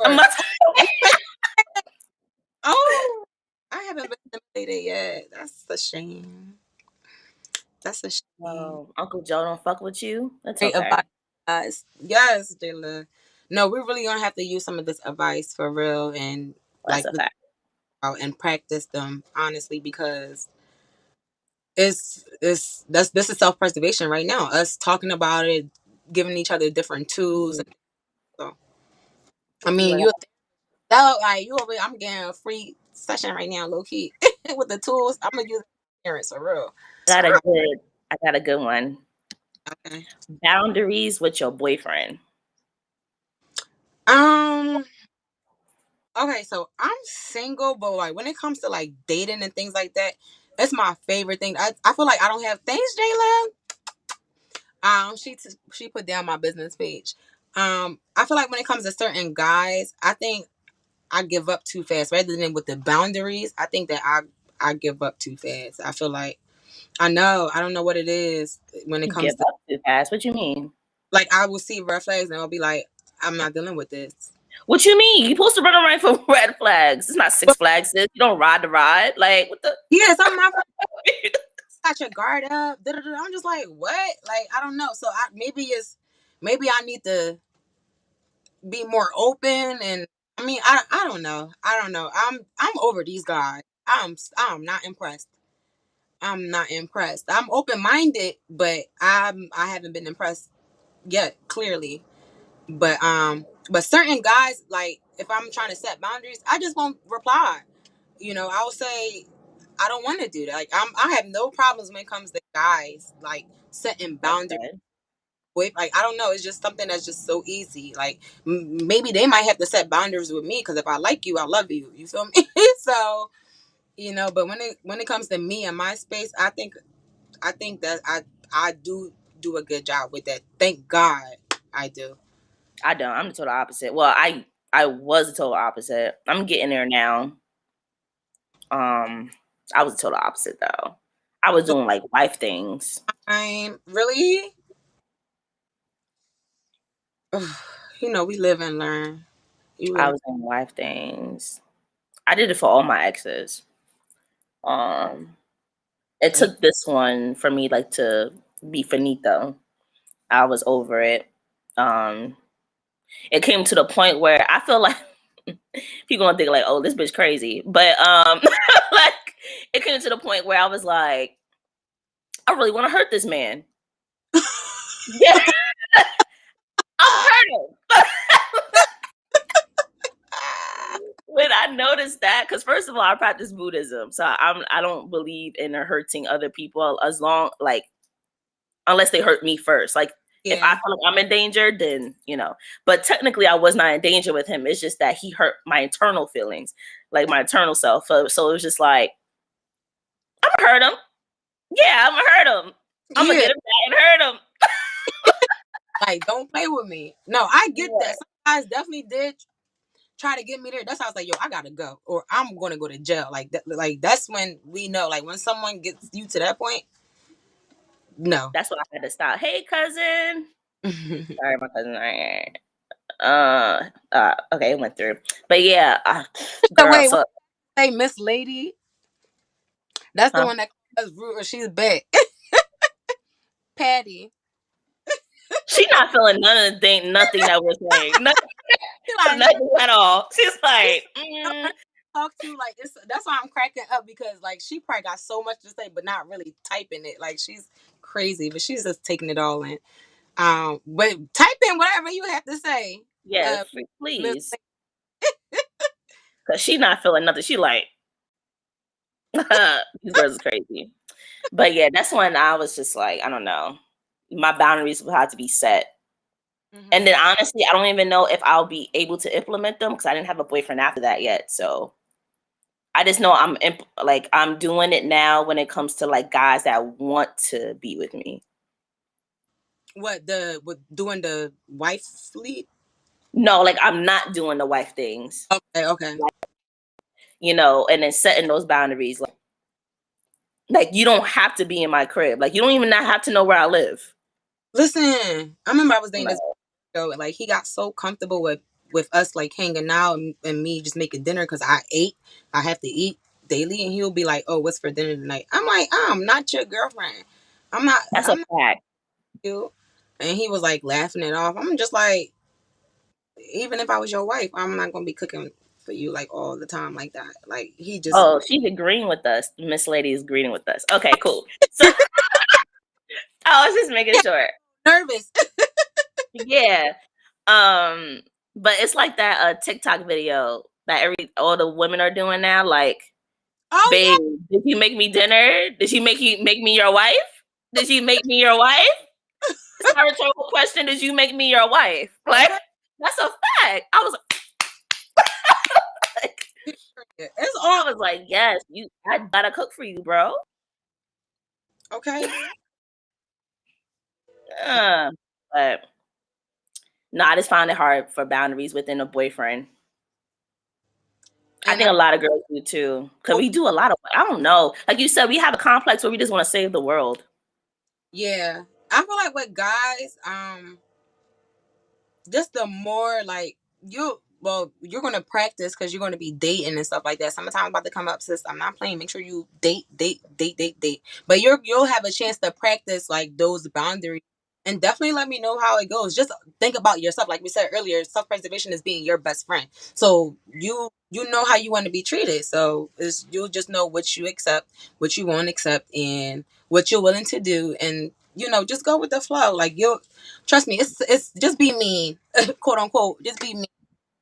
you. I'm about Oh, I haven't been stimulated yet. That's a shame. That's a shame. oh, Uncle Joe don't fuck with you. That's Great okay. advice, guys. Yes, Jayla. No, we're really gonna have to use some of this advice for real and That's like a really fact. out and practice them honestly because it's that's this is self preservation right now. Us talking about it, giving each other different tools. Mhm. And so, I You mean, right. you over. I'm getting a free session right now, low key, with the tools. I'm gonna use parents for real. Got a good. I got a good one. Okay. Boundaries with your boyfriend. Um. Okay, so I'm single, but like when it comes to like dating and things like that, that's my favorite thing. I feel like I don't have things, Jayla. She put down my business page. I feel like when it comes to certain guys, I think I give up too fast. Rather than with the boundaries, I think that I give up too fast. I feel like I don't know what it is when it You give comes to up too fast. What you mean? like I will see red flags and I'll be like, I'm not dealing with this. What you mean? You supposed to run around for red flags. It's not Six But Flags, sis. You don't ride the ride. Like what the? yeah, some of my friends got your guard up. Da-da-da. I'm just like, what? Like I don't know. So maybe I need to be more open and I mean I don't know. I don't know. I'm over these guys. I'm not impressed. I'm not impressed. I'm open minded, but I haven't been impressed yet, clearly. But certain guys, like if I'm trying to set boundaries, I just won't reply. I'll say I don't want to do that. Like I have no problems when it comes to guys like setting That's boundaries. good. Like I don't know, it's just something that's just so easy. Like maybe they might have to set boundaries with me because if I like you, I love you. You feel me? So but when it comes to me and my space, I think that I do a good job with that. Thank God I do. I don't. I'm the total opposite. Well, I was the total opposite. I'm getting there now. Um, I was the total opposite though. I was So doing like wife things. I'm really, we live and learn. You I live. was doing wife things. I did it for all my exes. Um, it Yeah. took this one for me like to be finito. I was over it. Um, it came to the point where I feel like people gonna think like, oh, this bitch crazy. But like it came to the point where I was like, I really want to hurt this man. Yeah, I'm gonna hurt him. When I noticed that, because first of all, I practice Buddhism, so I don't believe in hurting other people as long like unless they hurt me first. Like if I Yeah. feel like I'm in danger, then But technically, I was not in danger with him. It's just that he hurt my internal feelings, like my internal self. So it was just like I'm gonna hurt him. Yeah, I'm gonna hurt him. I'm gonna Yeah. get him back and hurt him. Like don't play with me. No, I get that. Yeah, Some guys definitely did try to get me there. That's how I was like, yo, I gotta go, or I'm gonna go to jail. Like that. Like that's when we know. Like when someone gets you to that point, no. that's what I had to stop. Hey, cousin. So Sorry, my cousin. All right. Okay, it went through. But yeah, girl. wait, what So, say Miss Lady? That's the huh? one that calls us rude. Or she's back. Patty. She not feeling none of the thing, nothing that we're saying. She like Nothing at all. She's she's like, the person to talk to. Like that's why I'm cracking up because like she probably got so much to say, but not really typing it. Like she's crazy, but she's just taking it all in. But type in whatever you have to say. yes, Uh, Miss. please, because she not feeling nothing. She like, these girls is crazy. But yeah, that's when I was just like, I don't know. my boundaries will have to be set. And then honestly, I don't even know if I'll be able to implement them because I didn't have a boyfriend after that yet. So I just know I'm doing it now when it comes to like guys that want to be with me. With doing the wife lead? No, like I'm not doing the wife things. Okay, okay. And then setting those boundaries. Like you don't have to be in my crib. Like you don't even not have to know where I live. Listen, I remember I was dating this Like, girl, like he got so comfortable with us like hanging out and me just making dinner because I have to eat daily, and he'll be like, "Oh, what's for dinner tonight?" I'm like, "I'm not your girlfriend. I'm not. that's a I'm not fact. you." And he was like laughing it off. I'm just like, even if I was your wife, I'm not gonna be cooking for you like all the time like that. Like he just Oh, she's agreeing with us. Miss Lady is agreeing with us. Okay, cool. So I was just making sure. nervous. Yeah. Um, but it's like that TikTok video that all the women are doing now. Like, Oh babe, yeah. did you make me dinner? Did she make me your wife? Did she make me your wife? It's not a rhetorical question. Did you make me your wife? Like, Okay. that's a fact. Like, It's all I was like, yes, I gotta cook for you, bro. okay. Uh, but no, I just find it hard for boundaries within a boyfriend. I And think a lot of girls do too. Cause we do a lot of, I don't know. Like you said, we have a complex where we just want to save the world. yeah, I feel like with guys, just the more like you're gonna practice because you're gonna be dating and stuff like that. Summertime about to come up, sis. I'm not playing. Make sure you date. But you'll have a chance to practice like those boundaries, and definitely let me know how it goes. Just think about yourself, like we said earlier. Self preservation is being your best friend. So you know how you want to be treated. So you'll just know what you accept, what you won't accept, and what you're willing to do, and just go with the flow. Like you'll trust me. It's just be mean, quote unquote. Just be mean.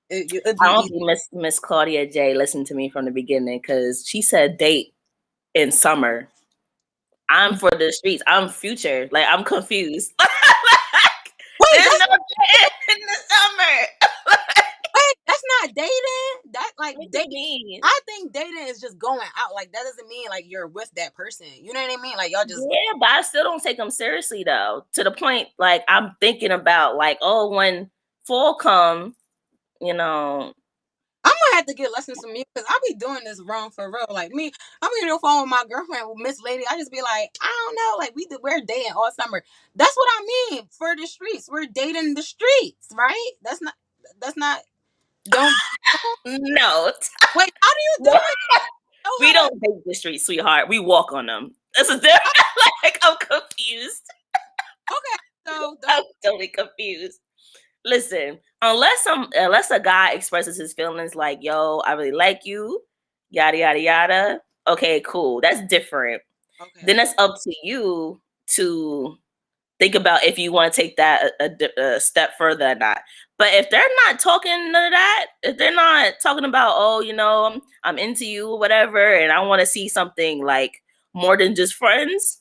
It'll be I don't easy. think Miss Claudia J listened to me from the beginning because she said date in summer. I'm for the streets. I'm future. Like I'm confused. Wait, There's no date in the summer. that's not dating. That like What do date. you mean? I think dating is just going out. Like that doesn't mean like you're with that person. You know what I mean? Like y'all just. Yeah, but I still don't take them seriously though. To the point, like I'm thinking about like, oh, when fall come, you know, I'm gonna have to get lessons from you because I be doing this wrong for real. Like me, I'm on the phone with my girlfriend, with Miss Lady. I just be like, I don't know. Like we're dating all summer. That's what I mean for the streets. We're dating the streets, right? That's not. That's not. Don't no, wait. How do you do it? Know we how to. don't date the streets, sweetheart. We walk on them. That's a different. Like I'm confused. Okay, so don't. I'm totally confused. Listen, unless a guy expresses his feelings like, "Yo, I really like you," yada yada yada. Okay, cool. That's different. Then Okay. that's up to you to think about if you want to take that a step further or not. But if they're not talking none of that, if they're not talking about, oh, I'm into you, whatever, and I want to see something like more than just friends,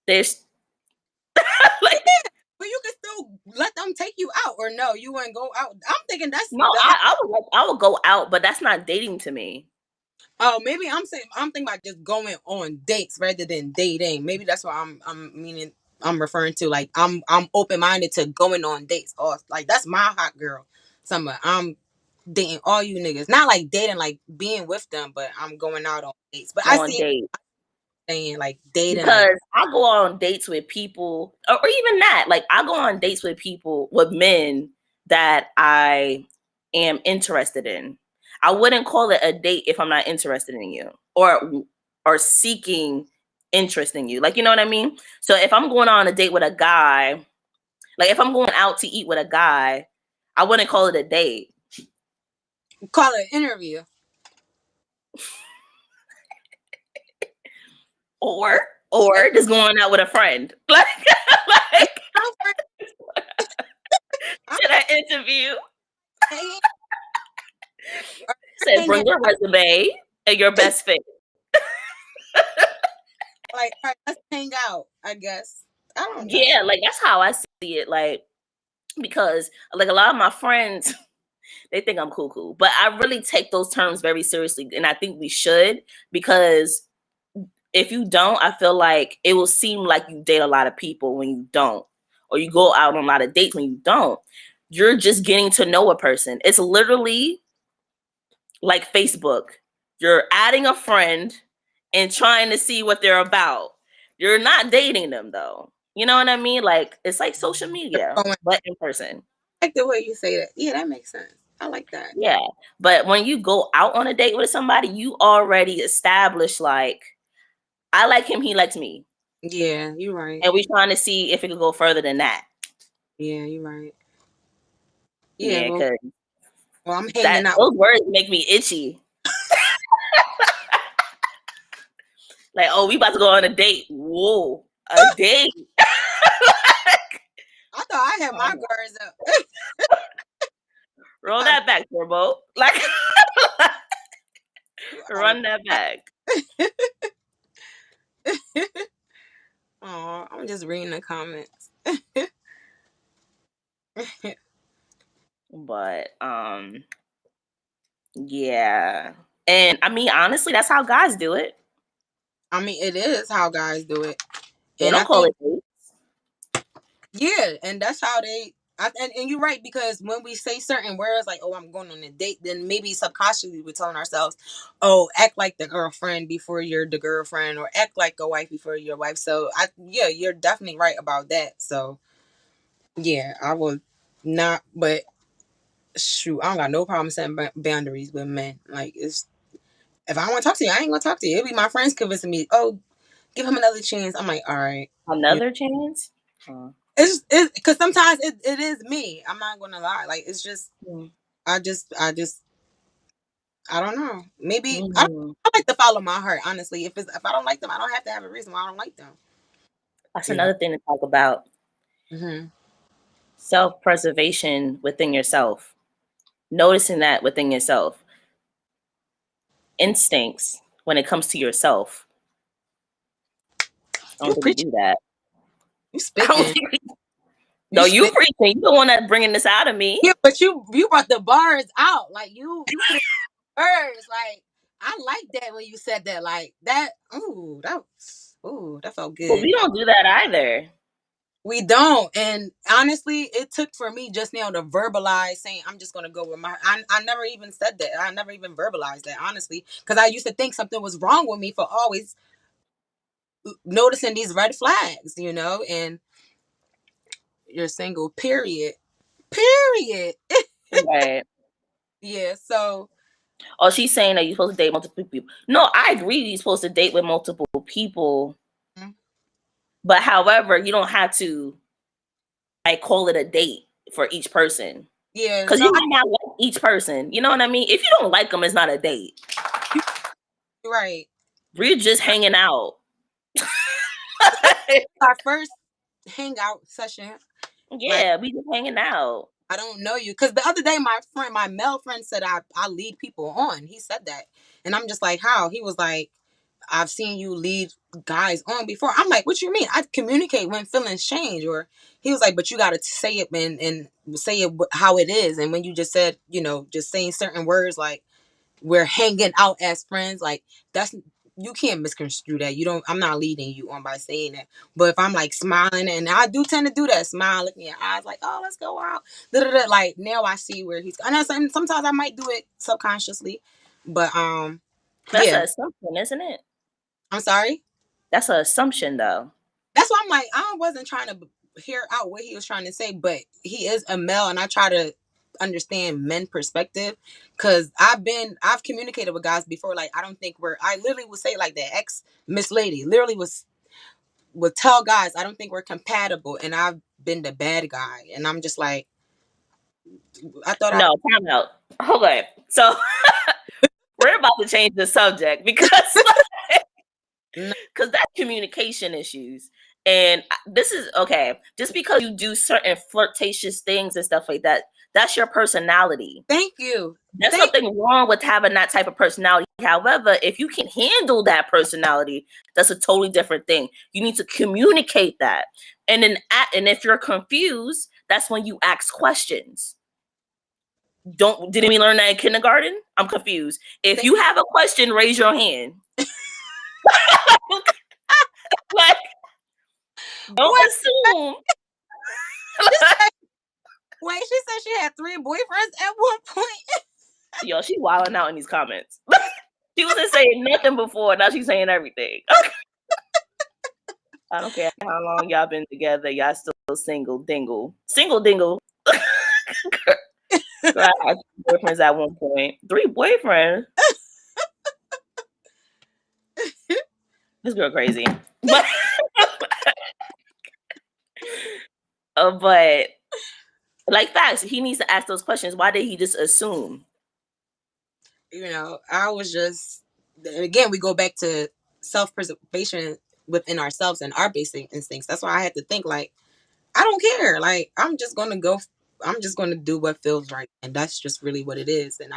there's Yeah, like but you can still let them take you out, or no, you wouldn't go out. I'm thinking that's no, the. I would go out, but that's not dating to me. Oh, maybe I'm thinking about just going on dates rather than dating. Maybe that's what I'm meaning. I'm referring to like I'm open minded to going on dates. Or like that's my hot girl summer. I'm dating all you niggas. Not like dating, like being with them, but I'm going out on dates. But I On see dates. saying like dating, like Because I go on dates with people, or even that, like I go on dates with people, with men that I am interested in. I wouldn't call it a date if I'm not interested in you or seeking interest in you. Like, you know what I mean? So if I'm going on a date with a guy, like if I'm going out to eat with a guy, I wouldn't call it a date. call it an interview. Or Like, just going out with a friend. yeah, Like girlfriend, I'm should I interview? saying, Said in here bring your resume and your best fit. like, all right, let's hang out, I guess. I don't know. Yeah, like that's how I see it. Like, because like a lot of my friends, they think I'm cool, but I really take those terms very seriously, and I think we should, because if you don't, I feel like it will seem like you date a lot of people when you don't, or you go out on a lot of dates when you don't. You're just getting to know a person. It's literally like Facebook. You're adding a friend and trying to see what they're about. You're not dating them though. You know what I mean? Like it's like social media, Going, but in person. I like the way you say that. Yeah, that makes sense. I like that. Yeah. But when you go out on a date with somebody, you already established like I like him, he likes me. Yeah, you're right. And we're trying to see if it could go further than that. Yeah, you're right. Yeah, Yeah, well, because I'm that hanging out. those words make me itchy. Like, oh, we about to go on a date. Whoa, a date. I thought I had my Um, guards up. roll that back, Turbo. Like, You out of run that back. Oh, I'm just reading the comments. But yeah. And I mean, honestly, that's how guys do it. I mean, it is how guys do it, They and I don't call think it date. yeah, and that's how they. And you're right, because when we say certain words like, "Oh, I'm going on a date," then maybe subconsciously we're telling ourselves, "Oh, act like the girlfriend before you're the girlfriend, or act like a wife before you're wife." So yeah, you're definitely right about that. So yeah, I will not, but shoot, I don't got no problem setting boundaries with men. Like, it's if I want to talk to you, I ain't gonna talk to you. It'll be my friends convincing me, "Oh, give him another chance." I'm like, all right. Another chance? Uh, It's because sometimes it is me. I'm not gonna lie. Like, it's just mm, I just I don't know. Maybe mhm. I like to follow my heart. Honestly, if I don't like them, I don't have to have a reason why I don't like them. That's You know. another thing to talk about. Hmm. Self preservation within yourself. Noticing that within yourself. Instincts when it comes to yourself. I don't You think we preaching. do that. You I don't spitting. think we, You no, you spit. preaching. You the one that's bringing this out of me. Yeah, but you brought the bars out. Like, you put it in words. Like, I like that when you said that. Like that. Ooh, that felt But good. we don't do that either. We don't. And honestly, it took for me just now to verbalize saying I'm just gonna go with my I never even said that. I never even verbalized that, honestly. Because I used to think something was wrong with me for always noticing these red flags, and you're single, period. Period. Right. Yeah, so Oh, she's saying that you're supposed to date multiple people. No, I agree you're supposed to date with multiple people. But however, you don't have to like call it a date for each person. yeah, Because no, you might not like each person. You know what I mean? If you don't like them, it's not a date. you're right. We're just hanging out. Our first hangout session, like, Yeah, we just hanging out. I don't know you. Because the other day, my male friend said I lead people on. He said that. And I'm just like, how? He was like, I've seen you lead guys on before. I'm like, what you mean? I communicate when feelings change. Or he was like, but you got to say it and say it how it is. And when you just said, just saying certain words like we're hanging out as friends, like that's you can't misconstrue that. You don't. I'm not leading you on by saying that. But if I'm like smiling, and I do tend to do that, smile, looking in your eyes, like, oh, let's go out. Da-da-da. Like, now I see where he's. And sometimes I might do it subconsciously, but That's yeah. an assumption, isn't it? I'm sorry. That's an assumption, though. That's why I'm like, I wasn't trying to hear out what he was trying to say, but he is a male, and I try to understand men perspective, because I've communicated with guys before. Like, I don't think I literally would say like that. Ex Miss Lady literally would tell guys, I don't think we're compatible, and I've been the bad guy, and I'm just like, I thought No, time out. Hold on. So we're about to change the subject because no, because that's communication issues. And this is okay. Just because you do certain flirtatious things and stuff like that That's your personality. Thank you. There's Thank nothing wrong with having that type of personality. However, if you can handle that personality, that's a totally different thing. You need to communicate that. And if you're confused, that's when you ask questions. Didn't we learn that in kindergarten? I'm confused. If thank you have a question, raise your hand. Like, don't Wait, assume. she said, wait, she said she had 3 boyfriends at one point. Yo, she wilding out in these comments. She wasn't saying nothing before. Now she's saying everything. I don't care how long y'all been together. Y'all still single dingle. Single dingle. Girl, I had 3 boyfriends at one point. 3 boyfriends. This girl crazy. But but like facts, he needs to ask those questions. Why did he just assume? You know, I was just, again, we go back to self-preservation within ourselves and our basic instincts. That's why I had to think, like, I don't care. Like, I'm just going to go, I'm just going to do what feels right. And that's just really what it is. And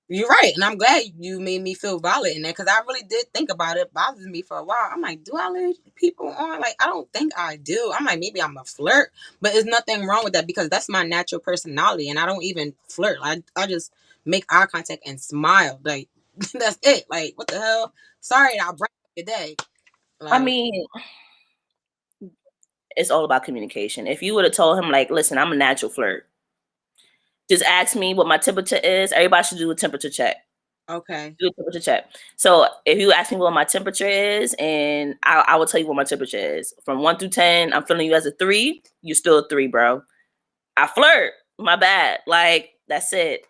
you're right. And I'm glad you made me feel valid in that, because I really did think about it. Bothers me for a while. I'm like, do I lead people on? Like, I don't think I do. I'm like, maybe I'm a flirt, but there's nothing wrong with that because that's my natural personality. And I don't even flirt. I just make eye contact and smile. Like, that's it. Like, what the hell? Sorry, I'll bring up your day. I Like, mean, it's all about communication. If you would have told him, like, listen, I'm a natural flirt. Just ask me what my temperature is. Everybody should do a temperature check. okay. Do a temperature check. So if you ask me what my temperature is, and I will tell you what my temperature is. From 1 through 10, I'm feeling you as a 3. You're still a 3, bro. I flirt. My bad. Like, that's it.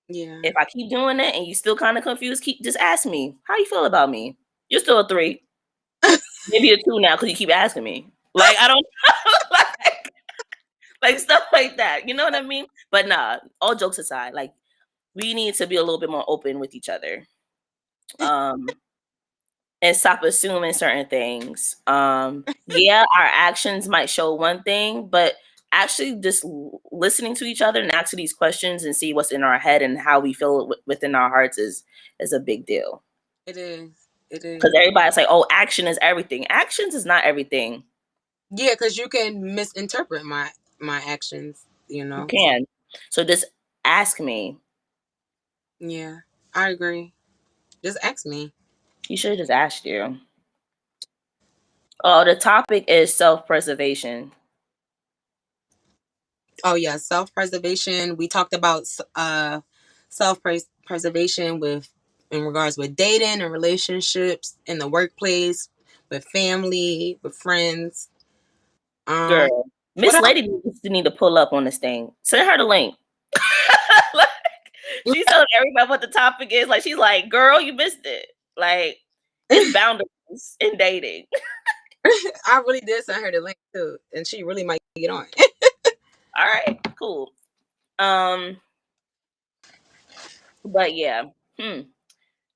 Yeah. If I keep doing it and you still kind of confused, just ask me. How you feel about me? You're still a 3. Maybe a 2 now because you keep asking me. Like, I don't like stuff like that. You know what I mean? But nah, all jokes aside, like we need to be a little bit more open with each other. Um and stop assuming certain things. Yeah, our actions might show one thing, but actually just listening to each other and answer these questions and see what's in our head and how we feel within our hearts is a big deal. It is. It Because is. everybody's like, oh, action is everything. Actions is not everything. Yeah, because you can misinterpret my actions, You So, can. So just ask me. yeah, I agree. Just ask me. You should have just asked you. Oh, the topic is self-preservation. Oh yeah, self-preservation. We talked about self-preservation with in regards with dating and relationships in the workplace, with family, with friends. Um, Girl, what Miss Lady needs to need to pull up on this thing. Send her the link. Like, else? she's telling everybody what the topic is. Like she's like, girl, you missed it. Like it's boundaries in dating. I really did send her the link too, and she really might get on. All right, cool. Um, but yeah,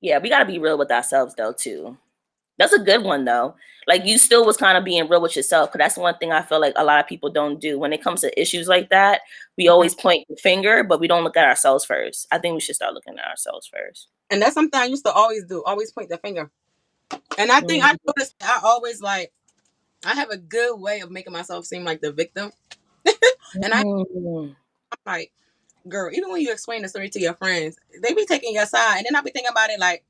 yeah, we gotta be real with ourselves though too. That's a good one though. Like you still was kind of being real with yourself, because that's one thing I feel like a lot of people don't do when it comes to issues like that. We always point the finger, but we don't look at ourselves first. I think we should start looking at ourselves first. And that's something I used to always do, always point the finger. And I think I Mhm. noticed I always like I have a good way of making myself seem like the victim. And Mhm. I'm like, girl, even when you explain the story to your friends, they be taking your side. And then I be thinking about it like,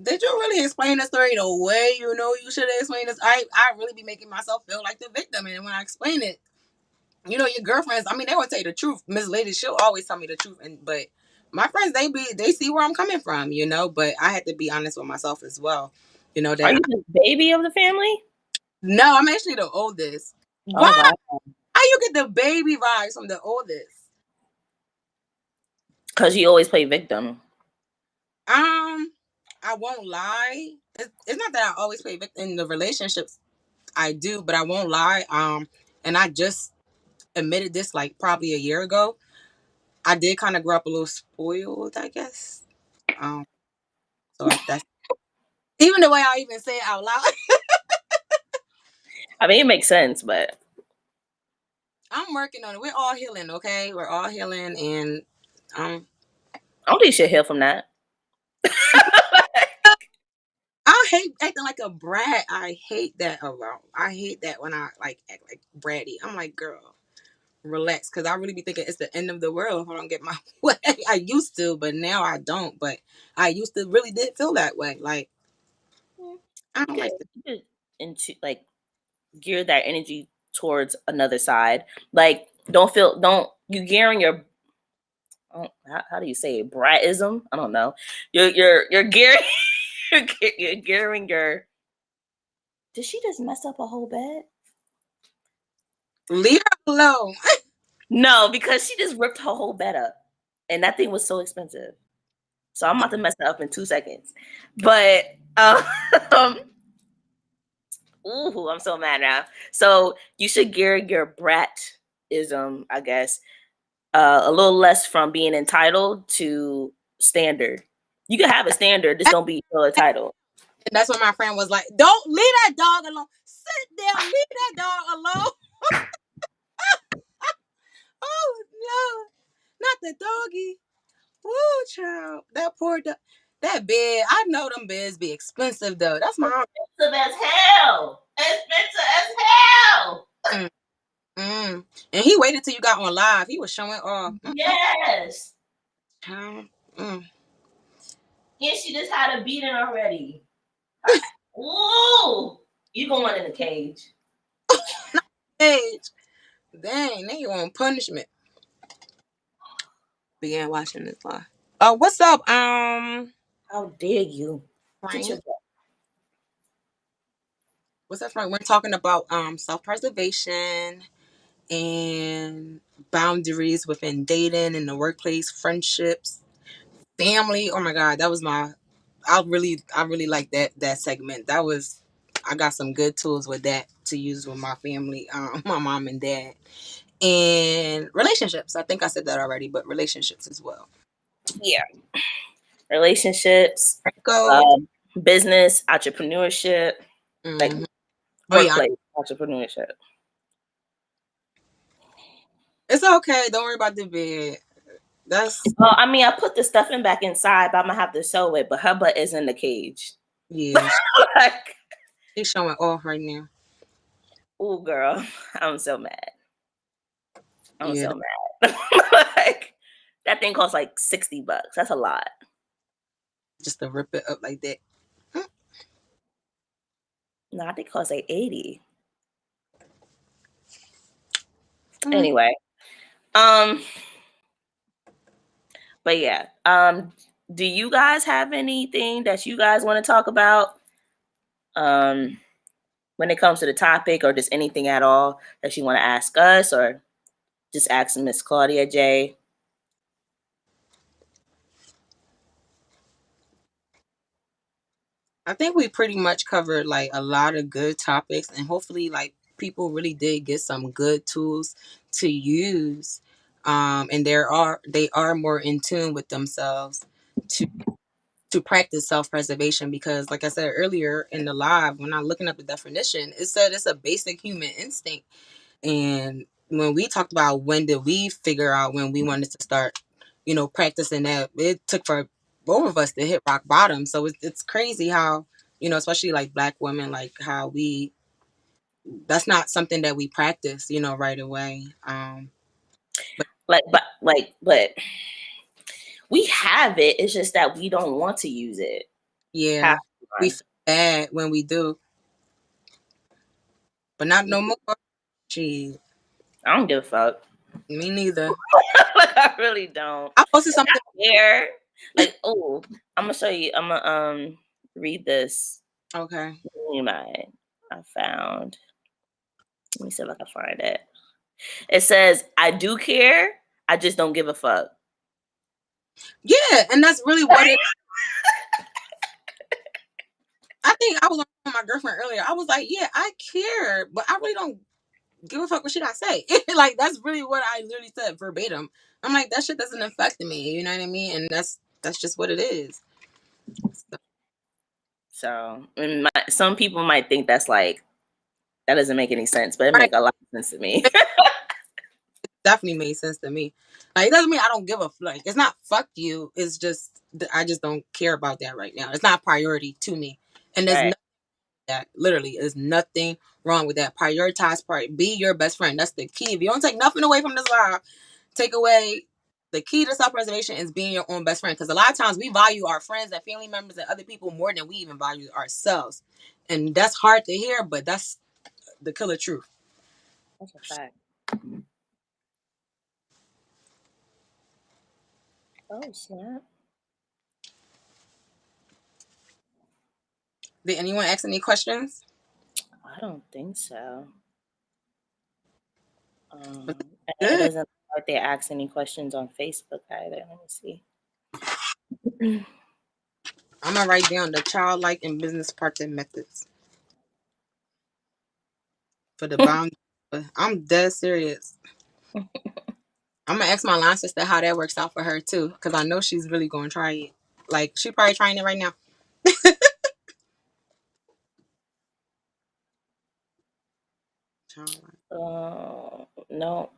did you really explain the story the way you should have explained this? I really be making myself feel like the victim. And when I explain it, your girlfriends, I mean, they would tell you the truth. Miss Lady, she'll always tell me the truth. But my friends, they see where I'm coming from. But I had to be honest with myself as well. Are That you the baby of the family? no, I'm actually the oldest. Why? Oh wow. How you get the baby vibes from the oldest? Because you always play victim. Um, I won't lie. It's not that I always play victim in the relationships. I do, but I won't lie. And I just admitted this like probably a year ago. I did kind of grow up a little spoiled, I guess. Um, that's even the way I even say it out loud. I mean, it makes sense, but I'm working on it. We're all healing, okay? We're all healing, and um, I don't think you should heal from that. I hate acting like a brat. I hate that around. I hate that when I like act like bratty. I'm like, girl, relax, because I really be thinking it's the end of the world if I don't get my way. I used to, but now I don't. But I used to really did feel that way. Like I You don't could, like that. you could into like gear that energy towards another side. Like don't you gearing your how do you say it? Bratism? I don't know. You're gearing you're gearing your. Did she just mess up a whole bed? Leave her alone. No, because she just ripped her whole bed up, and that thing was so expensive. So I'm about to mess it up in 2 seconds. But um, ooh, I'm so mad now. So you should gear your bratism, I guess, a little less from being entitled to standard. You can have a standard, just don't be so entitled. And that's when my friend was like, "Don't leave that dog alone. Sit down. Leave that dog alone." Oh no, not the doggy. Woo, child. That poor dog. That bed. I know them beds be expensive though. That's my. Expensive as hell. Expensive as hell. Mm, mm. And he waited till you got on live. He was showing off. Yes. Child. Mm. Yeah, she just had a beating already. Ooh, you going in the cage. Age. Dang, they want punishment. Began watching this live. Oh, what's up, How dare you? Get your Frank? What's up, Frank? We're talking about self preservation and boundaries within dating in the workplace, friendships, family. Oh my God, that was my. I really like that segment. That was. I got some good tools with that to use with my family, my mom and dad, and relationships. I think I said that already, but relationships as well. yeah. Relationships, Go. um, business, entrepreneurship, like Hmm. Oh yeah, workplace entrepreneurship. it's okay. Don't worry about the bed. That's Well, I mean, I put the stuffing back inside, but I'm gonna have to sew it. But her butt is in the cage. yeah. Like, She's showing off right now. ooh, girl, I'm so mad. I'm Yeah, so mad. Like, that thing costs like $60. That's a lot. just to rip it up like that. No, I think it costs like 80. Mm. Anyway, um, but yeah, do you guys have anything that you guys want to talk about? Um, when it comes to the topic, or just anything at all that you want to ask us, or just ask Miss Claudia J. I think we pretty much covered like a lot of good topics, and hopefully, like people really did get some good tools to use, and they are more in tune with themselves to to practice self preservation. Because, like I said earlier in the live, when I'm looking up the definition, it said it's a basic human instinct. And when we talked about when did we figure out when we wanted to start, practicing that, it took for both of us to hit rock bottom. So it's crazy how, especially like Black women, like how that's not something that we practice, right away. But But we have it. It's just that we don't want to use it. Half yeah, the we time. feel bad when we do, but not no more. Gee, I don't give a fuck. me neither. Like, I really don't. I posted something. Care. Like, oh, I'm gonna show you. I'm gonna read this. Okay. You mind? I found. Let me see if I can find it. It says, "I do care. I just don't give a fuck." Yeah, and that's really what it. I think I was on my girlfriend earlier. I was like, yeah, I care, but I really don't give a fuck what shit I say. Like that's really what I literally said verbatim. I'm like, that shit doesn't affect me. You know what I mean? And that's just what it is. So, So, and some people might think that's like that doesn't make any sense, but it right. make a lot of sense to me. definitely made sense to me. Like, it doesn't mean I don't give a like. It's not fuck you. It's just I just don't care about that right now. It's not a priority to me, and there's Right. nothing that literally is nothing wrong with that. Prioritize part. Be your best friend. That's the key. If you don't take nothing away from this live, take away the key to self preservation is being your own best friend. Because a lot of times we value our friends and family members and other people more than we even value ourselves, and that's hard to hear, but that's the killer truth. That's a fact. Oh snap! Did anyone ask any questions? I don't think so. It Good. doesn't look like they ask any questions on Facebook either. Let me see. I'm gonna write down the childlike and business partner methods for the bound. I'm dead serious. I'm gonna ask my line sister how that works out for her too, because I know she's really gonna try it. Like she probably trying it right now. Childlike. No.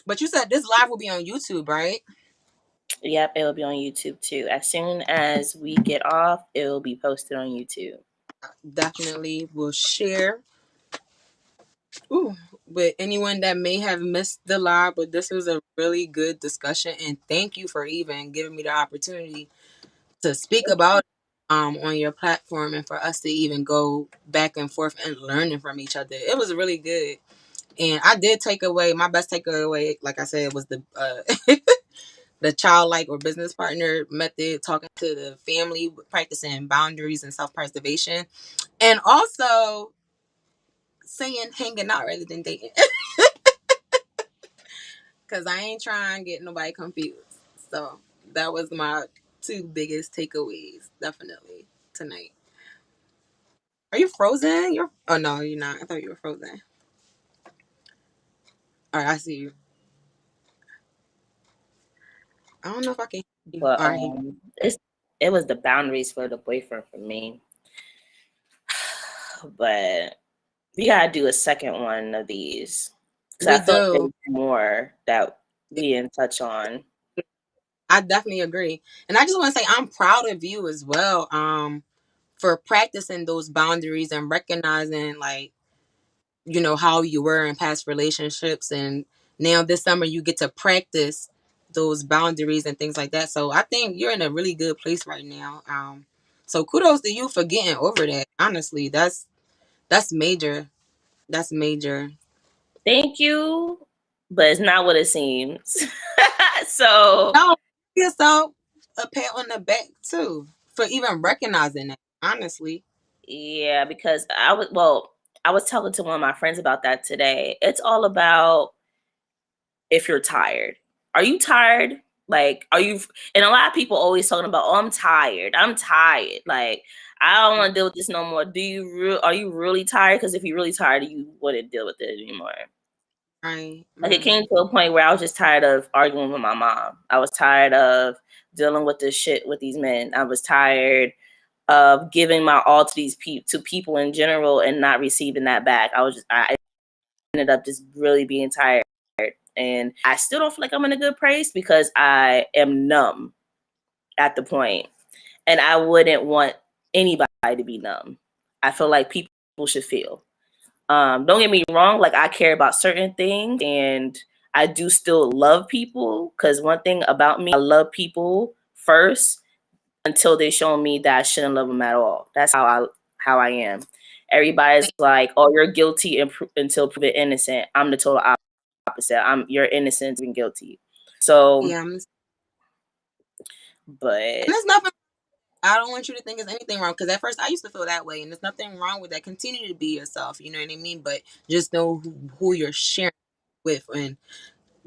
But you said this live will be on YouTube, right? Yep, it will be on YouTube too. As soon as we get off, it will be posted on YouTube. Definitely will share. Ooh, with anyone that may have missed the live, but this was a really good discussion, and thank you for even giving me the opportunity to speak about it, on your platform and for us to even go back and forth and learning from each other. It was really good. And I did take away my best takeaway, like I said, was the the childlike or business partner method, talking to the family, practicing boundaries and self preservation, and also saying hanging out rather than dating. Because I ain't trying to get nobody confused. So that was my two biggest takeaways, definitely tonight. Are you frozen? You're oh no, you're not. I thought you were frozen. All right, I see you. I don't know if I can hear you. But All right. it was the boundaries for the boyfriend for me. But we gotta do a second one of these because I We feel like do. there's more that we didn't touch on. I definitely agree. And I just want to say I'm proud of you as well, for practicing those boundaries and recognizing like, how you were in past relationships, and now this summer you get to practice those boundaries and things like that. So I think you're in a really good place right now. So kudos to you for getting over that. Honestly, that's major. That's major. Thank you, but it's not what it seems. So No, give yourself a pat on the back too for even recognizing that. Honestly, yeah, because I was talking to one of my friends about that today. It's all about if you're tired. Are you tired? Like, are you? And a lot of people always talking about, oh, I'm tired. I'm tired. Like, I don't want to deal with this no more. Are you really tired? Because if you're really tired, you wouldn't deal with it anymore. right, Like, it right. came to a point where I was just tired of arguing with my mom. I was tired of dealing with this shit with these men. I was tired of giving my all to to people in general and not receiving that back. I ended up just really being tired. And I still don't feel like I'm in a good place because I am numb at the point. And I wouldn't want anybody to be numb. I feel like people should feel. Don't get me wrong, like I care about certain things and I do still love people because one thing about me, I love people first until they show me that I shouldn't love them at all. That's how I am. Everybody's like, "Oh, you're guilty until proven innocent." I'm the total opposite. You're innocent and guilty. So, Yeah, and but there's nothing. I don't want you to think there's anything wrong, because at first I used to feel that way, and there's nothing wrong with that. Continue to be yourself. You know what I mean? But just know who you're sharing with, and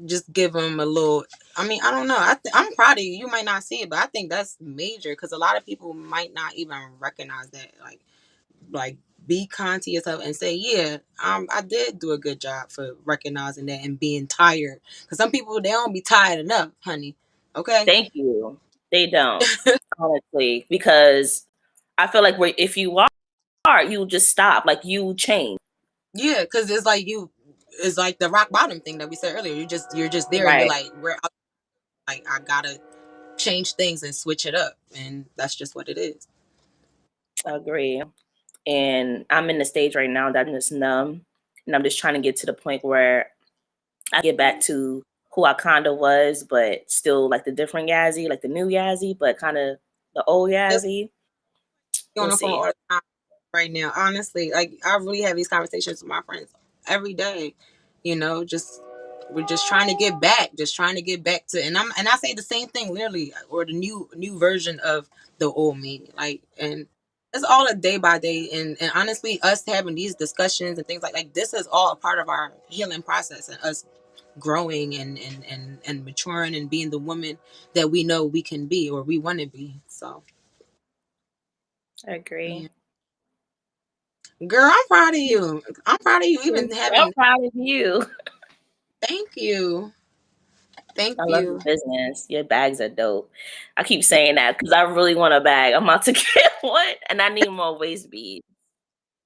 just give them a little. I mean, I don't know. I'm proud of you. You might not see it, but I think that's major, because a lot of people might not even recognize that. Like be kind to yourself and say, yeah, I did do a good job for recognizing that and being tired. Because some people, they don't be tired enough, honey. Okay. thank you. They don't, honestly, because I feel like if you are, you just stop. Like you change. Yeah, because it's like you. it's like the rock bottom thing that we said earlier. You're just there, and you're Right. like, where like I gotta change things and switch it up, and that's just what it is. I agree. And I'm in the stage right now that I'm just numb, and I'm just trying to get to the point where I get back to who I kind of was, but still like the different Yazzie, like the new Yazzie, but kind of the old It's Yazzie. going We'll on for all see. the time right now. Honestly, like I really have these conversations with my friends every day. You know, just we're just trying to get back, just trying to get back to, and I say the same thing literally, or the new version of the old me, like, and it's all a day by day, and honestly, us having these discussions and things like this is all a part of our healing process and us growing and maturing and being the woman that we know we can be or we want to be. So I agree. yeah. Girl, I'm proud of you. I'm proud of you even I'm having. proud of you. Thank you. Thank I love your you. business. Your bags are dope. I keep saying that because I really want a bag. I'm about to get one, and I need more waist beads.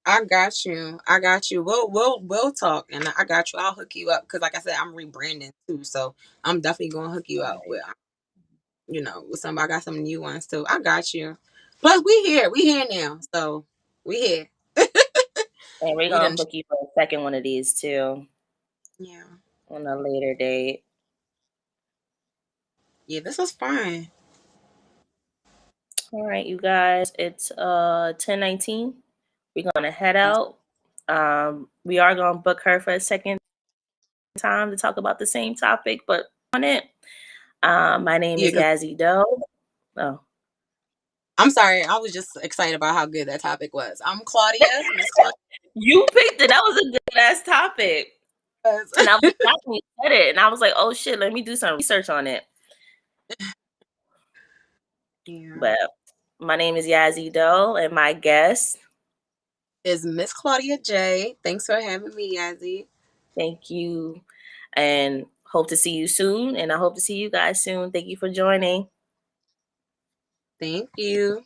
I got you. I got you. We'll talk, and I got you. I'll hook you up because, like I said, I'm rebranding too, so I'm definitely gonna hook you up with, with some. I got some new ones too. I got you. Plus, we here. We here now, so we here. And we're We gonna done. book you for a second one of these too Yeah. on a later date. Yeah. This was fun. All right, you guys. It's 10:19. We're gonna head out. We are gonna book her for a second time to talk about the same topic, but on it. My name Yeah. is 'Cause Yazzie Doe. Oh, I'm sorry. I was just excited about how good that topic was. I'm Claudia, Miss Claudia. you picked it. That was a good ass topic. And I was shocked when you said it. And I was like, oh shit, let me do some research on it. Yeah. But my name is Yazzie Doe, and my guest, Is Miss Claudia J. Thanks for having me, Yazzie. thank you. And hope to see you soon. And I hope to see you guys soon. Thank you for joining. Thank you.